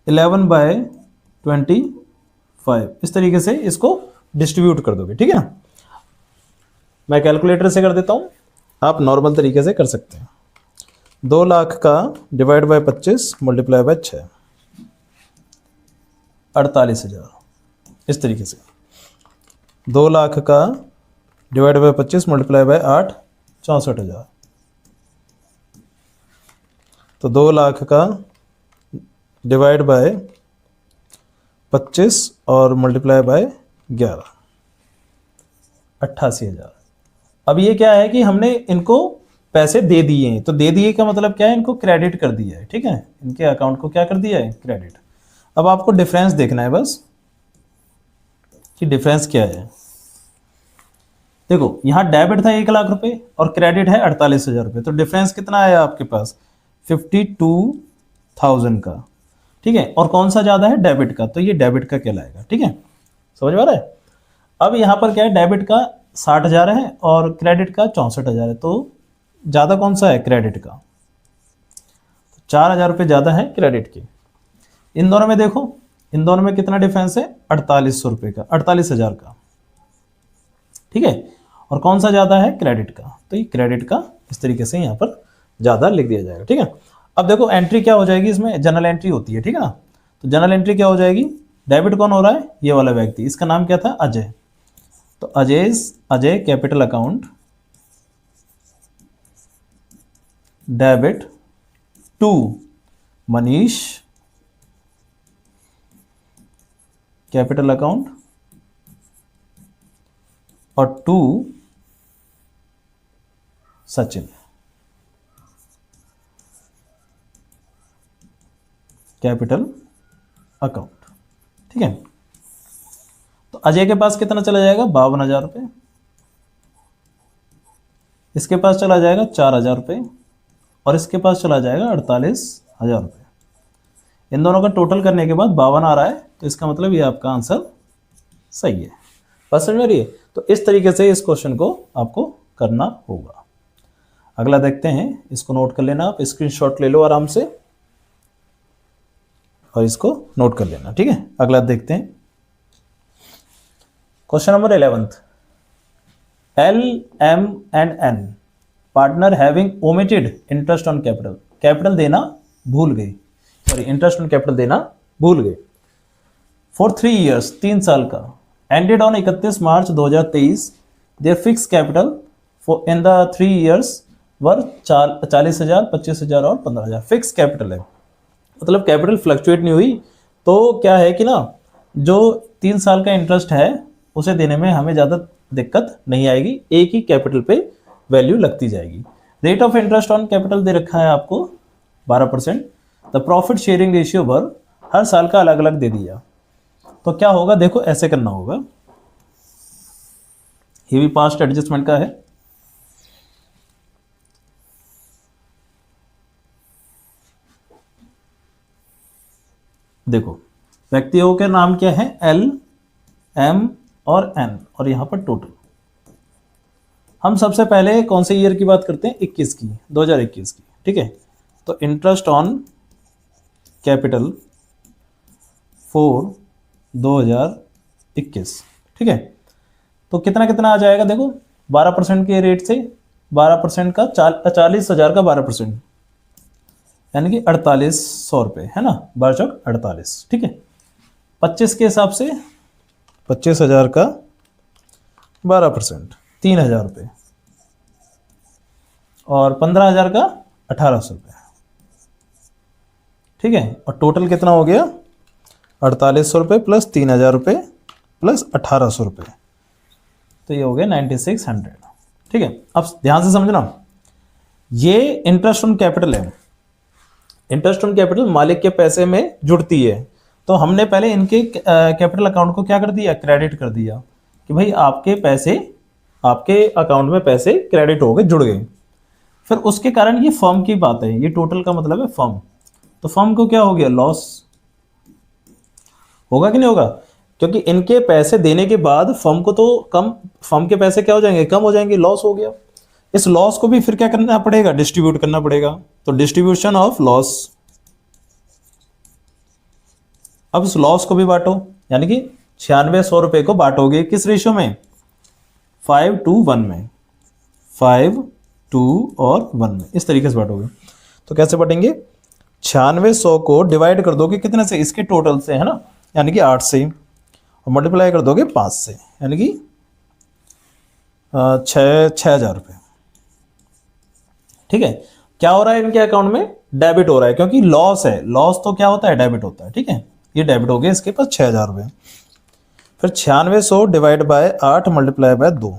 11/25, इस तरीके से इसको डिस्ट्रीब्यूट कर दोगे। ठीक है ना, मैं कैलकुलेटर से कर देता हूं, आप नॉर्मल तरीके से कर सकते हैं। 2 लाख का डिवाइड बाय 25 मल्टीप्लाई बाय 6, 48,000, इस तरीके से। 2 लाख का डिवाइड बाय 25 मल्टीप्लाई बाय 8, 64,000। तो 2 लाख का डिवाइड बाय 25 और मल्टीप्लाई बाय 11, 88,000। अब ये क्या है कि हमने इनको पैसे दे दिए हैं, तो दे दिए का मतलब क्या है? इनको क्रेडिट कर दिया है। ठीक है, इनके अकाउंट को क्या कर दिया है? क्रेडिट। अब आपको डिफरेंस देखना है बस कि डिफरेंस क्या है। देखो यहां डेबिट था 1 लाख रुपए और क्रेडिट है 48,000 रुपए, तो डिफरेंस कितना आया आपके पास? 52,000 का। ठीक है, और कौन सा ज्यादा है? डेबिट का, तो ये डेबिट का कहलाएगा। ठीक है, समझ में आ रहा है? अब यहां पर क्या है? डेबिट का 60,000 है और क्रेडिट का 64,000 है, तो ज्यादा कौन सा है? क्रेडिट का। 4,000 रुपये ज्यादा है क्रेडिट के। इन दोनों में देखो, इन दोनों में कितना डिफरेंस है? 4800 रुपये का, 48,000 का। ठीक है, और कौन सा ज्यादा है? क्रेडिट का, तो ये क्रेडिट का इस तरीके से यहां पर ज्यादा लिख दिया जाएगा। ठीक है, अब देखो एंट्री क्या हो जाएगी इसमें? जनरल एंट्री होती है। ठीक है ना, तो जनरल एंट्री क्या हो जाएगी? डेबिट कौन हो रहा है? ये वाला व्यक्ति, इसका नाम क्या था? अजय। तो Ajay capital account debit to Manish capital account और टू सचिन, कैपिटल अकाउंट, ठीक है। तो अजय के पास कितना चला जाएगा, 52,000 रुपये, इसके पास चला जाएगा 4,000 रुपये, और इसके पास चला जाएगा 48,000 रुपये। इन दोनों का टोटल करने के बाद 52 आ रहा है, तो इसका मतलब ये आपका आंसर सही है। बात समझ में आ रही है? तो इस तरीके से इस क्वेश्चन को आपको करना होगा। अगला देखते हैं, इसको नोट कर लेना, आप स्क्रीनशॉट ले लो आराम से और इसको नोट कर लेना, ठीक है। अगला देखते हैं, question number 11, L, M and N partner having omitted interest on capital, capital देना भूल गई, सॉरी इंटरेस्ट ऑन कैपिटल देना भूल गए, फॉर 3 years 3 साल का, ended on 31 March 2023, their fixed capital in the 3 years were 40,000, 25,000 और 15,000। फिक्स कैपिटल है, मतलब कैपिटल फ्लक्चुएट नहीं हुई। तो क्या है कि ना, जो 3 साल का इंटरेस्ट है उसे देने में हमें ज़्यादा दिक्कत नहीं आएगी, एक ही कैपिटल पे वैल्यू लगती जाएगी। Rate of interest on capital दे रखा है आपको 12%। द प्रॉफिट शेयरिंग रेशियो पर हर साल का अलग अलग दे दिया। तो क्या होगा, देखो ऐसे करना होगा, ये भी पास्ट एडजस्टमेंट का है। देखो व्यक्तियों के नाम क्या है, L, M और N, और यहां पर टोटल। हम सबसे पहले कौन से ईयर की बात करते हैं, 21 की, 2021 की, ठीक है। तो इंटरेस्ट ऑन कैपिटल फॉर 2021, ठीक है। तो कितना कितना आ जाएगा, देखो 12% के रेट से 12% का 40,000 का 12%, यानी कि 4800 रुपये, है ना, 12×48, ठीक है। 25 के हिसाब से 25,000 का 12%, 3,000 रुपये, और 15,000 का 1,800 रुपये, ठीक है। और टोटल कितना हो गया, 4,800 रुपये प्लस 3,000 रुपये प्लस 1,800 रुपये, तो ये हो गया 9,600, ठीक है। अब ध्यान से समझना, ये इंटरेस्ट ऑन कैपिटल है। इंटरेस्ट ऑन कैपिटल मालिक के पैसे में जुड़ती है, तो हमने पहले इनके कैपिटल अकाउंट को क्या कर दिया, क्रेडिट कर दिया, कि भाई आपके पैसे, आपके अकाउंट में पैसे क्रेडिट हो गए, जुड़ गए। फिर उसके कारण ये फर्म की बात है, ये टोटल का मतलब है फर्म। तो फर्म को क्या हो गया, लॉस होगा कि नहीं होगा, क्योंकि इनके पैसे देने के बाद फर्म को तो कम, फर्म के पैसे क्या हो जाएंगे, कम हो जाएंगे, लॉस हो गया। इस लॉस को भी फिर क्या करना पड़ेगा, डिस्ट्रीब्यूट करना पड़ेगा। तो डिस्ट्रीब्यूशन ऑफ लॉस, अब इस लॉस को भी बांटो, यानी कि 9600 रुपए को बांटोगे किस रेशियो में, 5:1 में, 5:2 और 1 में, इस तरीके से बांटोगे। तो कैसे बांटेंगे, 9600 को डिवाइड कर दोगे कितने से, इसके टोटल से, है ना, यानी कि 8 से, और मल्टीप्लाई कर दोगे 5 से, यानी कि 6,000 रुपये, ठीक है। क्या हो रहा है, इनके अकाउंट में डेबिट हो रहा है, क्योंकि लॉस है, लॉस तो क्या होता है, डेबिट होता है, ठीक है। ये डेबिट हो गया इसके पास 6,000 रुपये। फिर 9600 डिवाइड बाय 8 मल्टीप्लाई बाय 2,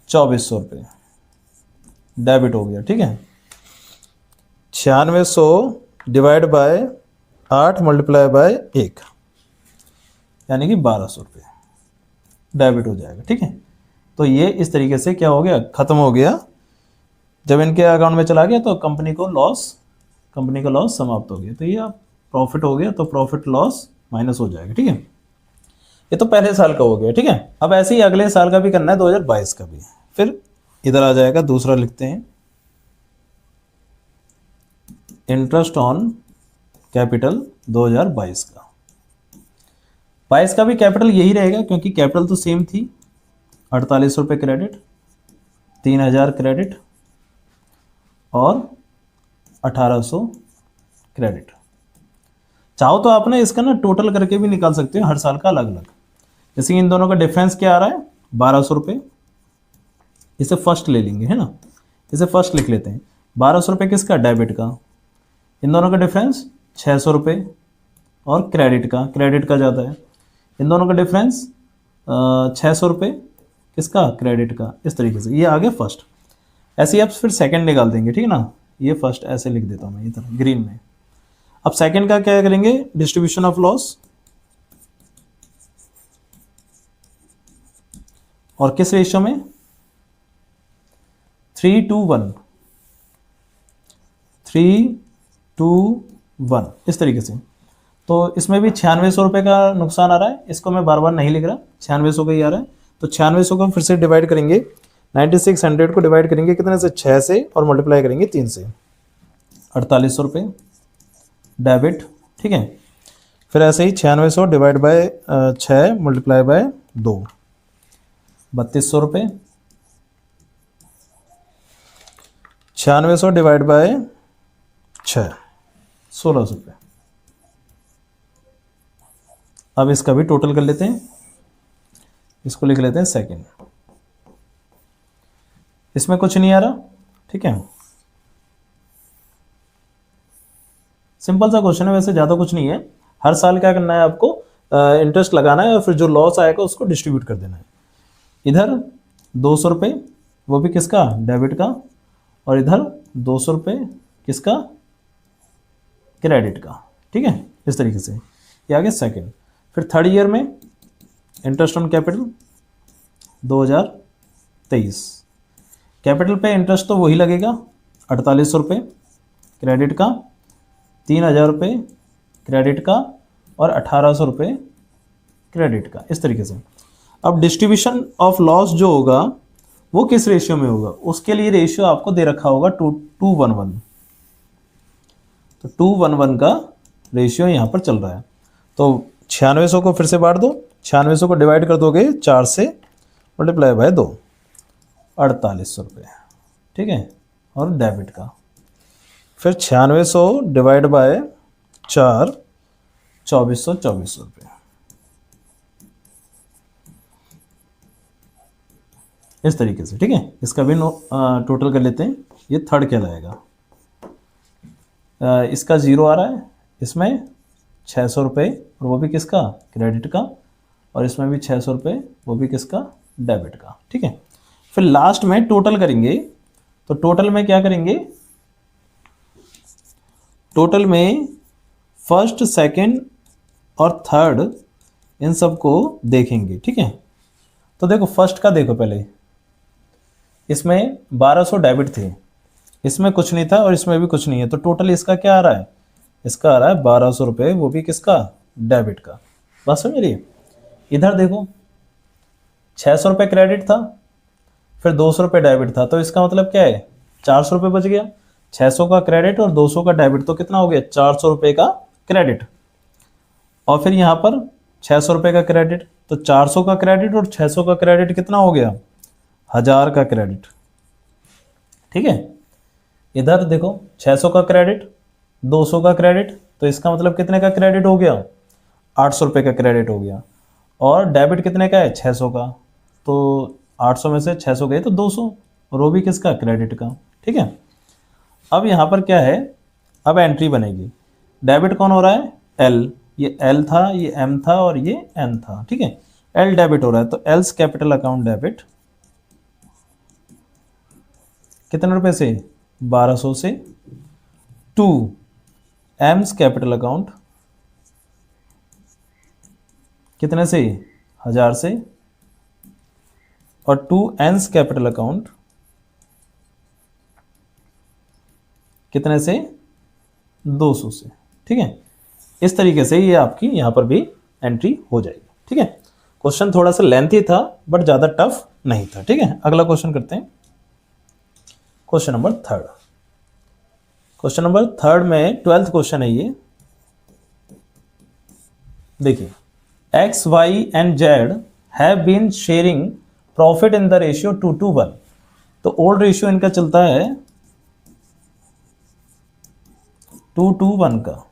2,400 रुपये डेबिट हो गया, ठीक है। 9600 डिवाइड बाय 8 मल्टीप्लाई बाय 1, यानी कि 1,200 रुपये डेबिट हो जाएगा, ठीक है। तो ये इस तरीके से क्या हो गया, खत्म हो गया। जब इनके अकाउंट में चला गया तो कंपनी का लॉस समाप्त हो गया। तो ये आप प्रॉफिट हो गया, तो प्रॉफिट लॉस माइनस हो जाएगा, ठीक है। ये तो पहले साल का हो गया, ठीक है। अब ऐसे ही अगले साल का भी करना है, 2022 का भी। फिर इधर आ जाएगा, दूसरा लिखते हैं, इंटरेस्ट ऑन कैपिटल 2022 का। 22 का भी कैपिटल यही रहेगा, क्योंकि कैपिटल तो सेम थी, 4800 रुपये क्रेडिट, 3,000 क्रेडिट और 1,800 क्रेडिट। चाहो तो आप ना इसका ना टोटल करके भी निकाल सकते हो, हर साल का अलग अलग। जैसे इन दोनों का डिफरेंस क्या आ रहा है, 1,200 रुपये, इसे फर्स्ट ले लेंगे, है ना, इसे फर्स्ट लिख लेते हैं। 1,200 रुपये किसका, डेबिट का। इन दोनों का डिफरेंस 600 रुपये, और क्रेडिट का ज़्यादा है। इन दोनों का डिफरेंस 600 रुपये किसका, क्रेडिट का। इस तरीके से ये आ गया फर्स्ट। ऐसे ही आप फिर सेकंड निकाल देंगे, ठीक है ना। ये फर्स्ट ऐसे लिख देता हूँ मैं इधर ग्रीन में। अब सेकंड का क्या करेंगे, डिस्ट्रीब्यूशन ऑफ लॉस, और किस रेशियो में, 3:1, 3:1 इस तरीके से। तो इसमें भी 9600 रुपये का नुकसान आ रहा है, इसको मैं बार बार नहीं लिख रहा, 9600 का ही आ रहा है। तो 9600 को फिर से डिवाइड करेंगे, 9600 को डिवाइड करेंगे कितने से, 6 से, और मल्टीप्लाई करेंगे 3 से, 4800 रुपये डेबिट, ठीक है। फिर ऐसे ही 9600 डिवाइड बाय 6 मल्टीप्लाई बाय 2, 3200 रुपये। 9600 डिवाइड बाय 6, 1600 रुपये। अब इसका भी टोटल कर लेते हैं, इसको लिख लेते हैं सेकंड। इसमें कुछ नहीं आ रहा, ठीक है, सिंपल सा क्वेश्चन है, वैसे ज़्यादा कुछ नहीं है। हर साल क्या करना है आपको, इंटरेस्ट लगाना है और फिर जो लॉस आएगा उसको डिस्ट्रीब्यूट कर देना है। इधर 200 रुपये, वो भी किसका, डेबिट का, और इधर 200 रुपये किसका, क्रेडिट का, ठीक है। इस तरीके से ये आ गया सेकेंड। फिर थर्ड ईयर में इंटरेस्ट ऑन कैपिटल 2023, कैपिटल पे इंटरेस्ट तो वही लगेगा 4800 रुपये क्रेडिट का, 3000 रुपये क्रेडिट का, और 1800 रुपये क्रेडिट का, इस तरीके से। अब डिस्ट्रीब्यूशन ऑफ लॉस जो होगा वो किस रेशियो में होगा, उसके लिए रेशियो आपको दे रखा होगा 2:1, तो 2:1 का रेशियो यहाँ पर चल रहा है। तो 9600 को फिर से बांट दो, 9600 को डिवाइड कर दोगे 4 से, मल्टीप्लाई बाय 2, 4800 रुपये, ठीक है, और डेबिट का। फिर 9600 डिवाइड बाय 4, 2400 रुपये, इस तरीके से, ठीक है। इसका भी टोटल कर लेते हैं, ये थर्ड कहलाएगा। इसका 0 आ रहा है, इसमें 600 रुपये, और वो भी किसका, क्रेडिट का, और इसमें भी 600 रुपये, वो भी किसका, डेबिट का, ठीक है। फिर लास्ट में टोटल करेंगे, तो टोटल में क्या करेंगे, टोटल में फर्स्ट, सेकंड और थर्ड इन सबको देखेंगे, ठीक है। तो देखो फर्स्ट का देखो पहले, इसमें 1200 डेबिट थे, इसमें कुछ नहीं था और इसमें भी कुछ नहीं है, तो टोटल इसका क्या आ रहा है, इसका आ रहा है 1200 रुपये, वो भी किसका, डेबिट का। बस समझ रही। इधर देखो 600 रुपये क्रेडिट था, फिर 200 रुपये डेबिट था, तो इसका मतलब क्या है, 400 रुपये बच गया। 600 का क्रेडिट और 200 का डेबिट, तो कितना हो गया, 400 रुपये का क्रेडिट। और फिर यहाँ पर 600 रुपये का क्रेडिट, तो 400 का क्रेडिट और 600 का क्रेडिट कितना हो गया, 1000 का क्रेडिट, ठीक है। इधर देखो 600 का क्रेडिट, 200 का क्रेडिट, तो इसका मतलब कितने का क्रेडिट हो गया, 800 रुपये का क्रेडिट हो गया। और डेबिट कितने का है, 600 का, तो 800 में से 600 गए तो 200, और वो भी किसका, क्रेडिट का, ठीक है। अब यहाँ पर क्या है, अब एंट्री बनेगी, डेबिट कौन हो रहा है, एल, ये एल था, ये एम था, और ये एन था, ठीक है। एल डेबिट हो रहा है, तो एल्स कैपिटल अकाउंट डेबिट कितने रुपए से, 1200 से, टू एम्स कैपिटल अकाउंट कितने से, 1000 से, और टू एन्स कैपिटल अकाउंट कितने से, 200 से, ठीक है। इस तरीके से ये आपकी यहाँ पर भी एंट्री हो जाएगी, ठीक है। क्वेश्चन थोड़ा सा लेंथी था बट ज़्यादा टफ नहीं था, ठीक है। अगला क्वेश्चन करते हैं, question number third. Question number third में 12th क्वेश्चन है ये, देखिए, X, Y and Z have been sharing profit in the ratio 2:1। तो ओल्ड रेशियो इनका चलता है 2:1 का।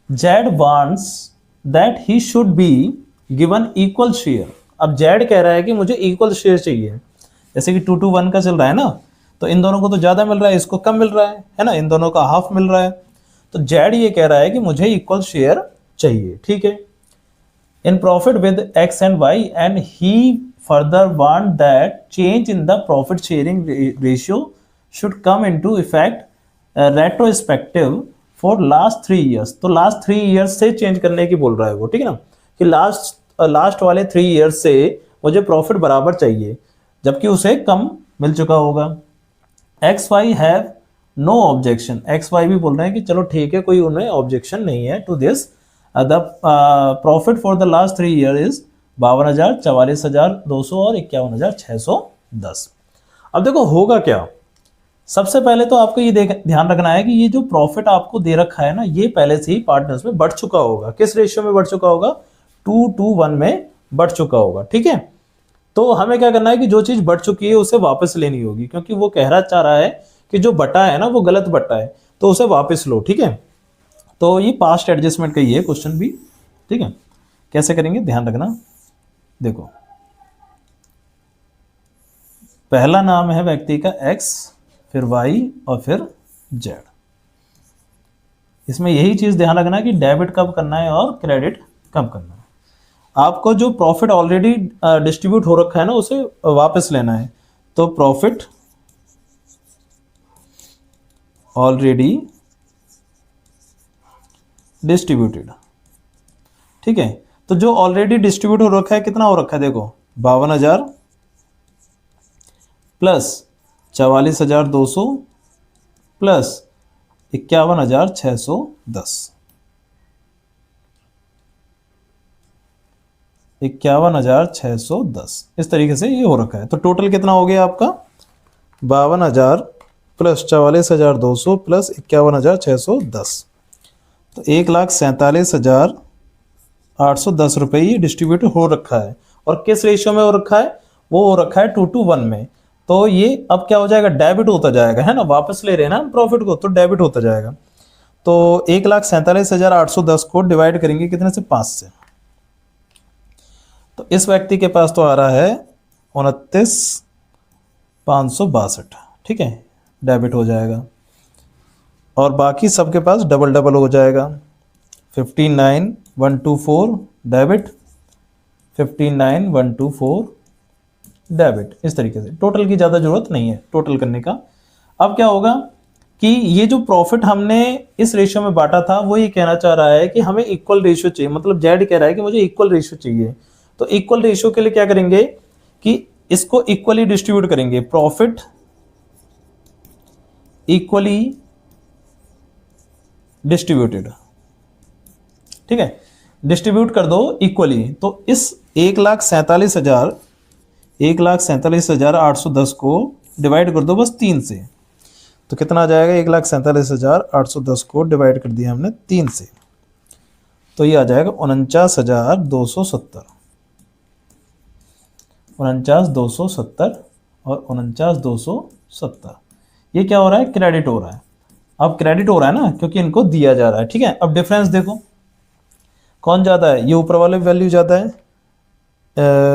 Z wants that he should be given equal share. अब जेड कह रहा है कि मुझे इक्वल शेयर चाहिए, जैसे कि 2:1 का चल रहा है ना, तो इन दोनों को तो ज़्यादा मिल रहा है, इसको कम मिल रहा है ना, इन दोनों का हाफ मिल रहा है। तो जेड ये कह रहा है कि मुझे इक्वल शेयर चाहिए, ठीक है, in profit with X and Y, and he further want that change in the profit sharing ratio should come into effect retrospective for last 3 years। तो लास्ट 3 years से चेंज करने की बोल रहा है वो, ठीक है ना, कि लास्ट वाले 3 years से मुझे प्रॉफिट बराबर चाहिए जबकि उसे कम मिल चुका होगा। X Y have no objection, X Y भी बोल रहे हैं कि चलो ठीक है, कोई उन्हें ऑब्जेक्शन नहीं है to this. The profit for the last 3 years is 52,000, 44,200 और 51,610। अब देखो होगा क्या, सबसे पहले तो आपको ये ध्यान रखना है कि ये जो प्रॉफिट आपको दे रखा है ना, ये पहले से ही पार्टनर्स में बढ़ चुका होगा। किस रेशियो में बढ़ चुका होगा? 2:1 में बढ़ चुका होगा, ठीक है। तो हमें क्या करना है कि जो चीज बढ़ चुकी है उसे वापस लेनी होगी, क्योंकि वो चाह रहा है कि जो बटा है ना वो गलत बटा है, तो उसे वापस लो, ठीक है। तो ये पास्ट एडजस्टमेंट का ही है क्वेश्चन भी, ठीक है। कैसे करेंगे ध्यान रखना। देखो पहला नाम है व्यक्ति का एक्स, फिर वाई और फिर जेड। इसमें यही चीज ध्यान रखना है कि डेबिट कब करना है और क्रेडिट कब करना है। आपको जो प्रॉफिट ऑलरेडी डिस्ट्रीब्यूट हो रखा है ना उसे वापस लेना है। तो प्रॉफिट ऑलरेडी डिस्ट्रीब्यूटेड, ठीक है। तो जो ऑलरेडी डिस्ट्रीब्यूट हो रखा है कितना हो रखा है? देखो 52,000 प्लस 44,200 प्लस 51,610, 51,610, इस तरीके से ये हो रखा है। तो टोटल कितना हो गया आपका? 52,000 प्लस 44,200 प्लस 51,610, तो 1,47,810 रुपये ये डिस्ट्रीब्यूट हो रखा है। और किस रेशियो में हो रखा है? वो हो रखा है 2:1 में। तो ये अब क्या हो जाएगा? डेबिट होता जाएगा, है ना, वापस ले रहे हैं ना हम प्रॉफिट को, तो डेबिट होता जाएगा। तो 1,47,810 को डिवाइड करेंगे कितने से? 5 से। तो इस व्यक्ति के पास तो आ रहा है 29,562, ठीक है, डेबिट हो जाएगा। और बाकी सबके पास डबल डबल हो जाएगा। 59,124 डेबिट, 59,124 डेबिट, इस तरीके से। टोटल की ज़्यादा जरूरत नहीं है टोटल करने का। अब क्या होगा कि ये जो प्रॉफिट हमने इस रेशियो में बांटा था वो ये कहना चाह रहा है कि हमें इक्वल रेशियो चाहिए, मतलब जेड कह रहा है कि मुझे इक्वल रेशियो चाहिए। तो इक्वल रेशियो के लिए क्या करेंगे कि इसको इक्वली डिस्ट्रीब्यूट करेंगे। प्रॉफिट इक्वली डिस्ट्रीब्यूटेड, ठीक है, डिस्ट्रीब्यूट कर दो इक्वली। तो इस 1,47,810 को डिवाइड कर दो बस 3 से। तो कितना आ जाएगा? 1,47,810 को डिवाइड कर दिया हमने 3 से, तो ये आ जाएगा 49,270, 49,270 और 49,270। ये क्या हो रहा है? क्रेडिट हो रहा है। अब क्रेडिट हो रहा है ना, क्योंकि इनको दिया जा रहा है, ठीक है। अब डिफरेंस देखो कौन ज्यादा है? ये ऊपर वाले वैल्यू ज्यादा है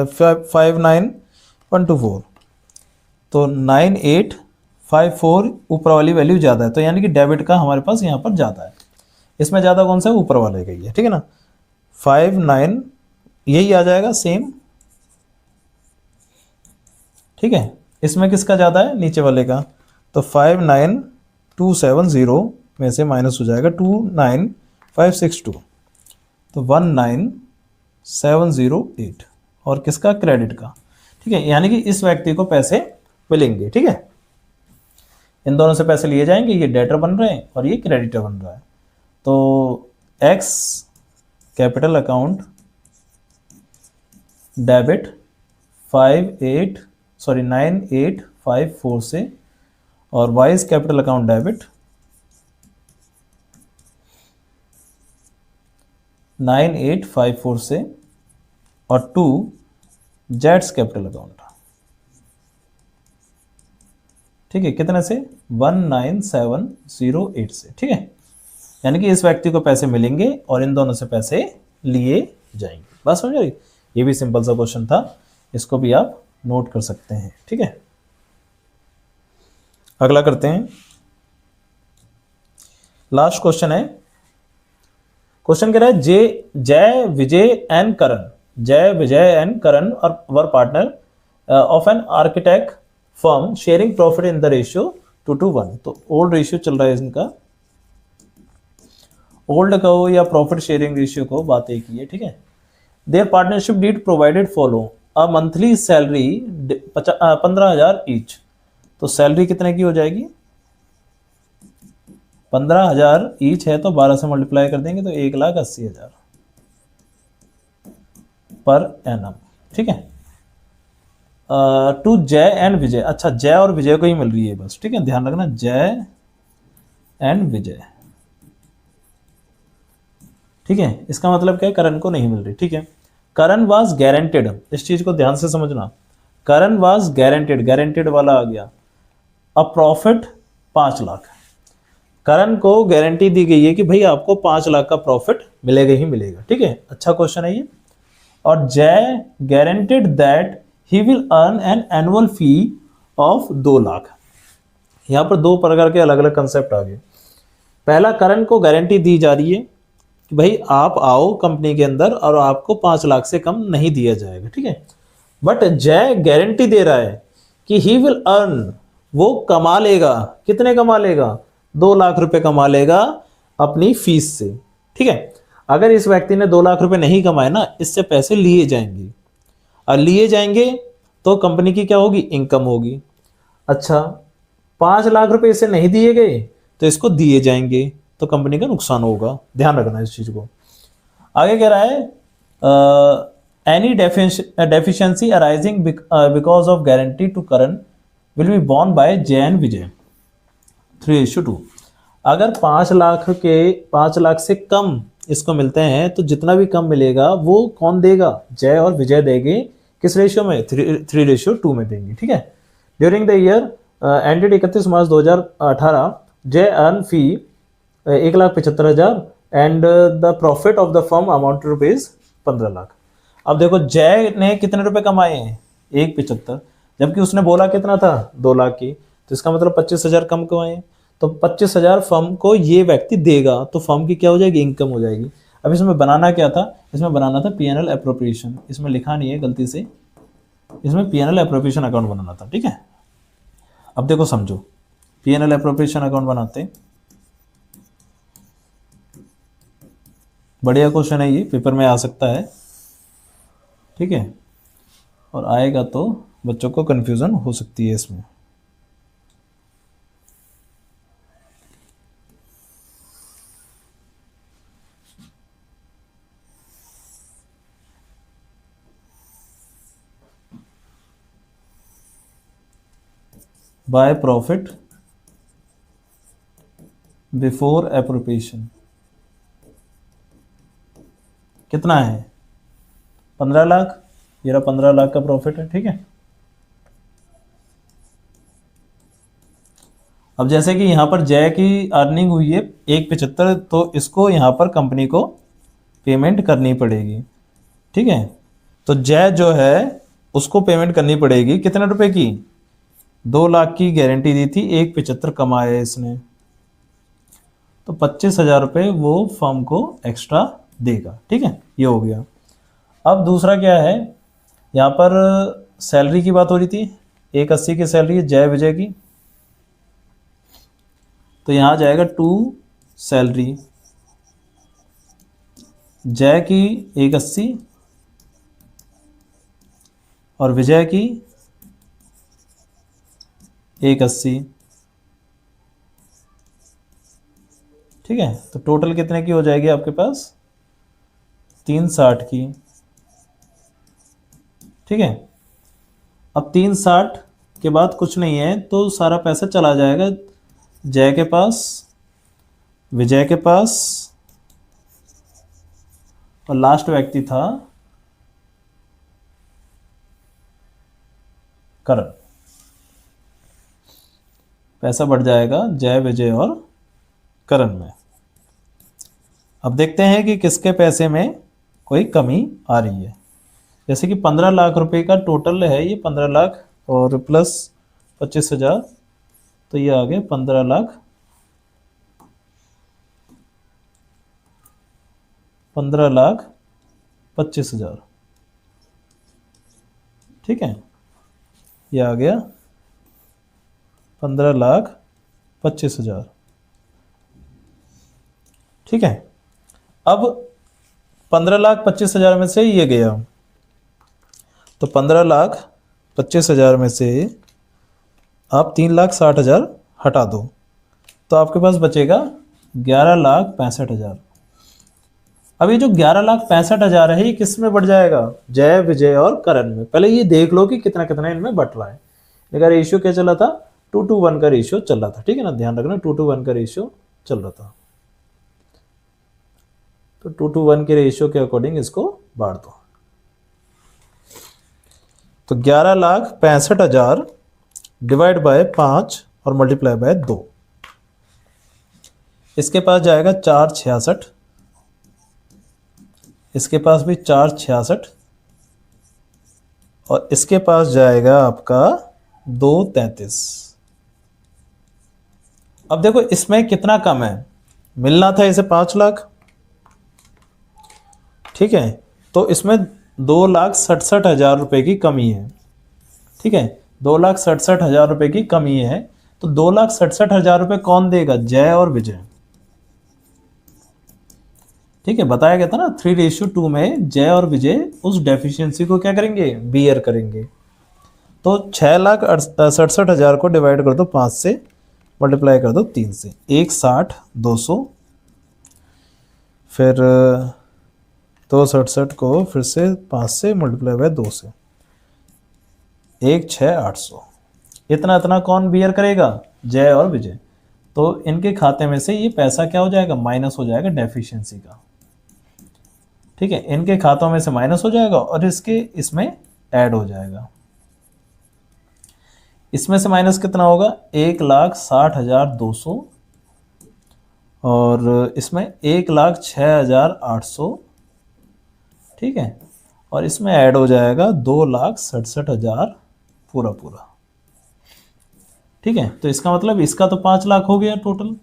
59,124, तो 9854 ऊपर वाली वैल्यू ज्यादा है, तो यानी कि डेबिट का हमारे पास यहाँ पर ज्यादा है। इसमें ज्यादा कौन सा है? ऊपर वाले का ही है, ठीक है ना। 59 यही आ जाएगा सेम, ठीक है। इसमें किसका ज्यादा है? नीचे वाले का। तो 59,270 में से माइनस हो जाएगा 29,562, तो 19,708 और किसका? क्रेडिट का, ठीक है। यानी कि इस व्यक्ति को पैसे मिलेंगे, ठीक है। इन दोनों से पैसे लिए जाएंगे, ये डेटर बन रहे हैं और ये क्रेडिटर बन रहा है। तो एक्स कैपिटल अकाउंट डेबिट 9854 से, और वाइज कैपिटल अकाउंट डेबिट 9854 से, और 2 जेड्स कैपिटल अकाउंट, ठीक है, कितने से? 19,708 से, ठीक है। यानी कि इस व्यक्ति को पैसे मिलेंगे और इन दोनों से पैसे लिए जाएंगे। बस समझ रही? ये भी सिंपल सा क्वेश्चन था, इसको भी आप नोट कर सकते हैं, ठीक है। अगला करते हैं, लास्ट क्वेश्चन है। क्वेश्चन कह रहा है जय विजय एंड करण और were partner of an architect firm sharing profit in the ratio 2:1। तो ओल्ड रेशियो चल रहा है इनका, ओल्ड कहो या प्रॉफिट शेयरिंग रेशियो को, बात एक ही है, ठीक है। There partnership deed provided follow a monthly salary 15,000 each. तो सैलरी कितने की हो जाएगी, 15,000 ईच है, तो 12 से मल्टीप्लाई कर देंगे तो 1,80,000 पर एनम, ठीक है। टू जय एंड विजय, अच्छा जय और विजय को ही मिल रही है बस, ठीक है, ध्यान रखना, जय एंड विजय, ठीक है। इसका मतलब क्या है, करण को नहीं मिल रही, ठीक है। करण वाज गारंटेड, इस चीज को ध्यान से समझना, करण वाज गारंटेड, गारंटेड वाला आ गया, अ प्रॉफिट 5 लाख। करण को गारंटी दी गई है कि भाई आपको 5 लाख का प्रॉफिट मिलेगा ही मिलेगा, ठीक है, अच्छा क्वेश्चन है ये। और जय guaranteed that he will earn an annual fee of 2 lakh. यहां पर दो प्रकार के अलग अलग कंसेप्ट आ गए। पहला, करण को गारंटी दी जा रही है कि भाई आप आओ कंपनी के अंदर और आपको 5 लाख से कम नहीं दिया जाएगा, ठीक है। बट जय गारंटी दे रहा है कि ही विल अर्न, वो कमा लेगा, कितने कमा लेगा, 2 लाख रुपए कमा लेगा अपनी फीस से, ठीक है। अगर इस व्यक्ति ने 2 लाख रुपए नहीं कमाए ना, इससे पैसे लिए जाएंगे, और लिए जाएंगे तो कंपनी की क्या होगी, इनकम होगी। अच्छा, 5 लाख रुपए इसे नहीं दिए गए तो इसको दिए जाएंगे, तो कंपनी का नुकसान होगा, ध्यान रखना इस चीज को। आगे कह रहा है any deficiency arising because of guarantee to Karan will be borne by Jay and Vijay 3:2। अगर 5 लाख से कम इसको मिलते हैं तो जितना भी कम मिलेगा वो कौन देगा, जय और विजय देंगे, किस रेशियो में, 3:2 में देंगे, ठीक है। ड्यूरिंग द ईयर एंडेड 31 मार्च 2018 जय earn fee 1,75,000 and the profit of the firm amount rupees 15 lakh. अब देखो जय ने कितने रुपए कमाए हैं, 1,75, जबकि उसने बोला कितना था, 2 लाख की, तो इसका मतलब 25,000 कम कमाए। तो 25,000 फर्म को ये व्यक्ति देगा, तो फर्म की क्या हो जाएगी, इनकम हो जाएगी। अब इसमें बनाना क्या था, इसमें बनाना था पीएनएल एप्रोप्रिएशन, इसमें लिखा नहीं है गलती से, इसमें पीएनएल एप्रोप्रिएशन अकाउंट बनाना था, ठीक है। अब देखो समझो, पीएनएल एप्रोप्रिएशन अकाउंट बनाते, बढ़िया क्वेश्चन है ये, पेपर में आ सकता है, ठीक है, और आएगा तो बच्चों को कंफ्यूजन हो सकती है इसमें। बाय प्रॉफिट बिफोर एप्रोप्रिएशन कितना है, 15 लाख, ये 15 लाख का प्रॉफिट है, ठीक है। अब जैसे कि यहां पर जय की अर्निंग हुई है 1,75, तो इसको यहां पर कंपनी को पेमेंट करनी पड़ेगी, ठीक है। तो जय जो है उसको पेमेंट करनी पड़ेगी कितने रुपए की, 2 लाख की गारंटी दी थी, 1,75 कमाए इसने, तो 25,000 रुपये वो फर्म को एक्स्ट्रा देगा, ठीक है, ये हो गया। अब दूसरा क्या है, यहाँ पर सैलरी की बात हो रही थी, 1,80 की सैलरी है जय विजय की, तो यहाँ जाएगा टू सैलरी, जय की 1,80 और विजय की 1,80, ठीक है। तो टोटल कितने की हो जाएगी आपके पास, 360 की, ठीक है। अब 360 के बाद कुछ नहीं है, तो सारा पैसा चला जाएगा जय के पास, विजय के पास, और लास्ट व्यक्ति था करण। पैसा बढ़ जाएगा जय विजय और करण में। अब देखते हैं कि किसके पैसे में कोई कमी आ रही है। जैसे कि 15 लाख रुपए का टोटल है ये, 15 लाख और प्लस 25,000, तो ये आ गए 15 लाख 25,000, ठीक है। ये आ गया 15,25,000। ठीक है, अब 15,25,000 में से ये गया, तो 15,25,000 में से आप 3,60,000 हटा दो, तो आपके पास बचेगा 11,65,000। अब ये जो 11,65,000 है ये किस में बढ़ जाएगा? जय, विजय और करण में। पहले ये देख लो कि कितना कितना इनमें बट रहा है। इनका रेशियो क्या चला था? 2:1 का रेशियो चल रहा था। ठीक है ना, ध्यान रखना 2:1 का रेशियो चल रहा था। तो 2:1 के रेशियो के अकॉर्डिंग इसको बांट दो। तो 11,65,000 डिवाइड बाय 5 और मल्टीप्लाई बाय 2। इसके पास जाएगा 466, इसके पास भी 466 और इसके पास जाएगा आपका 233। अब देखो इसमें कितना कम है, मिलना था इसे 5 लाख। ठीक है, तो इसमें 2,67,000 रुपए की कमी है। ठीक है, 2,67,000 रुपए की कमी है। तो 2,67,000 रुपए कौन देगा? जय और विजय। ठीक है, बताया गया था ना 3:2 में जय और विजय उस डेफिशिएंसी को क्या करेंगे? बियर करेंगे। तो 6,67,000 को डिवाइड कर दो 5 से, मल्टीप्लाई कर दो 3 से, 1,60,200, फिर 267 को फिर से 5 से मल्टीप्लाई बाय 2 से, 1,6,800। इतना इतना कौन बियर करेगा? जय और विजय। तो इनके खाते में से ये पैसा क्या हो जाएगा? माइनस हो जाएगा डेफिशिएंसी का। ठीक है, इनके खातों में से माइनस हो जाएगा और इसके इसमें ऐड हो जाएगा। इसमें से माइनस कितना होगा? 1,60,200 और इसमें 1,06,800। ठीक है, और इसमें ऐड हो जाएगा 2,67,000 पूरा पूरा। ठीक है, तो इसका मतलब इसका तो 5 लाख हो गया टोटल,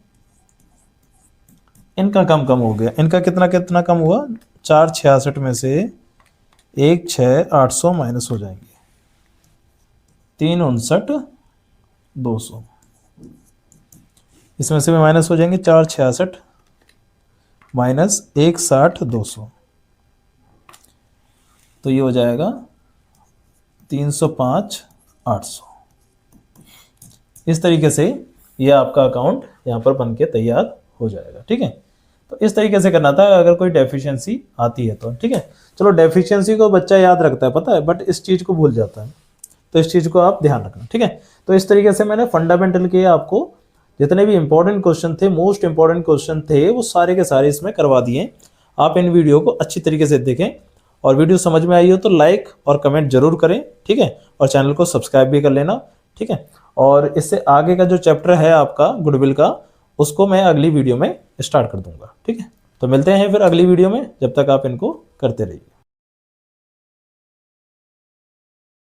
इनका कम कम हो गया। इनका कितना कितना कम हुआ? 466 में से 1,06,800 माइनस हो जाएंगे 3,59,200। इसमें से भी माइनस हो जाएंगे 466 माइनस 1,60,200, तो ये हो जाएगा 305,800। इस तरीके से ये आपका अकाउंट यहाँ पर बन के तैयार हो जाएगा। ठीक है, तो इस तरीके से करना था अगर कोई डेफिशिएंसी आती है तो। ठीक है, चलो डेफिशिएंसी को बच्चा याद रखता है पता है, बट इस चीज़ को भूल जाता है, तो इस चीज़ को आप ध्यान रखना। ठीक है, तो इस तरीके से मैंने फंडामेंटल के आपको जितने भी इंपॉर्टेंट क्वेश्चन थे, मोस्ट इंपॉर्टेंट क्वेश्चन थे, वो सारे के सारे इसमें करवा दिए। आप इन वीडियो को अच्छी तरीके से देखें और वीडियो समझ में आई हो तो लाइक और कमेंट जरूर करें। ठीक है, और चैनल को सब्सक्राइब भी कर लेना। ठीक है, और इससे आगे का जो चैप्टर है आपका गुडविल का, उसको मैं अगली वीडियो में स्टार्ट कर दूंगा। ठीक है, तो मिलते हैं फिर अगली वीडियो में, जब तक आप इनको करते रहिए।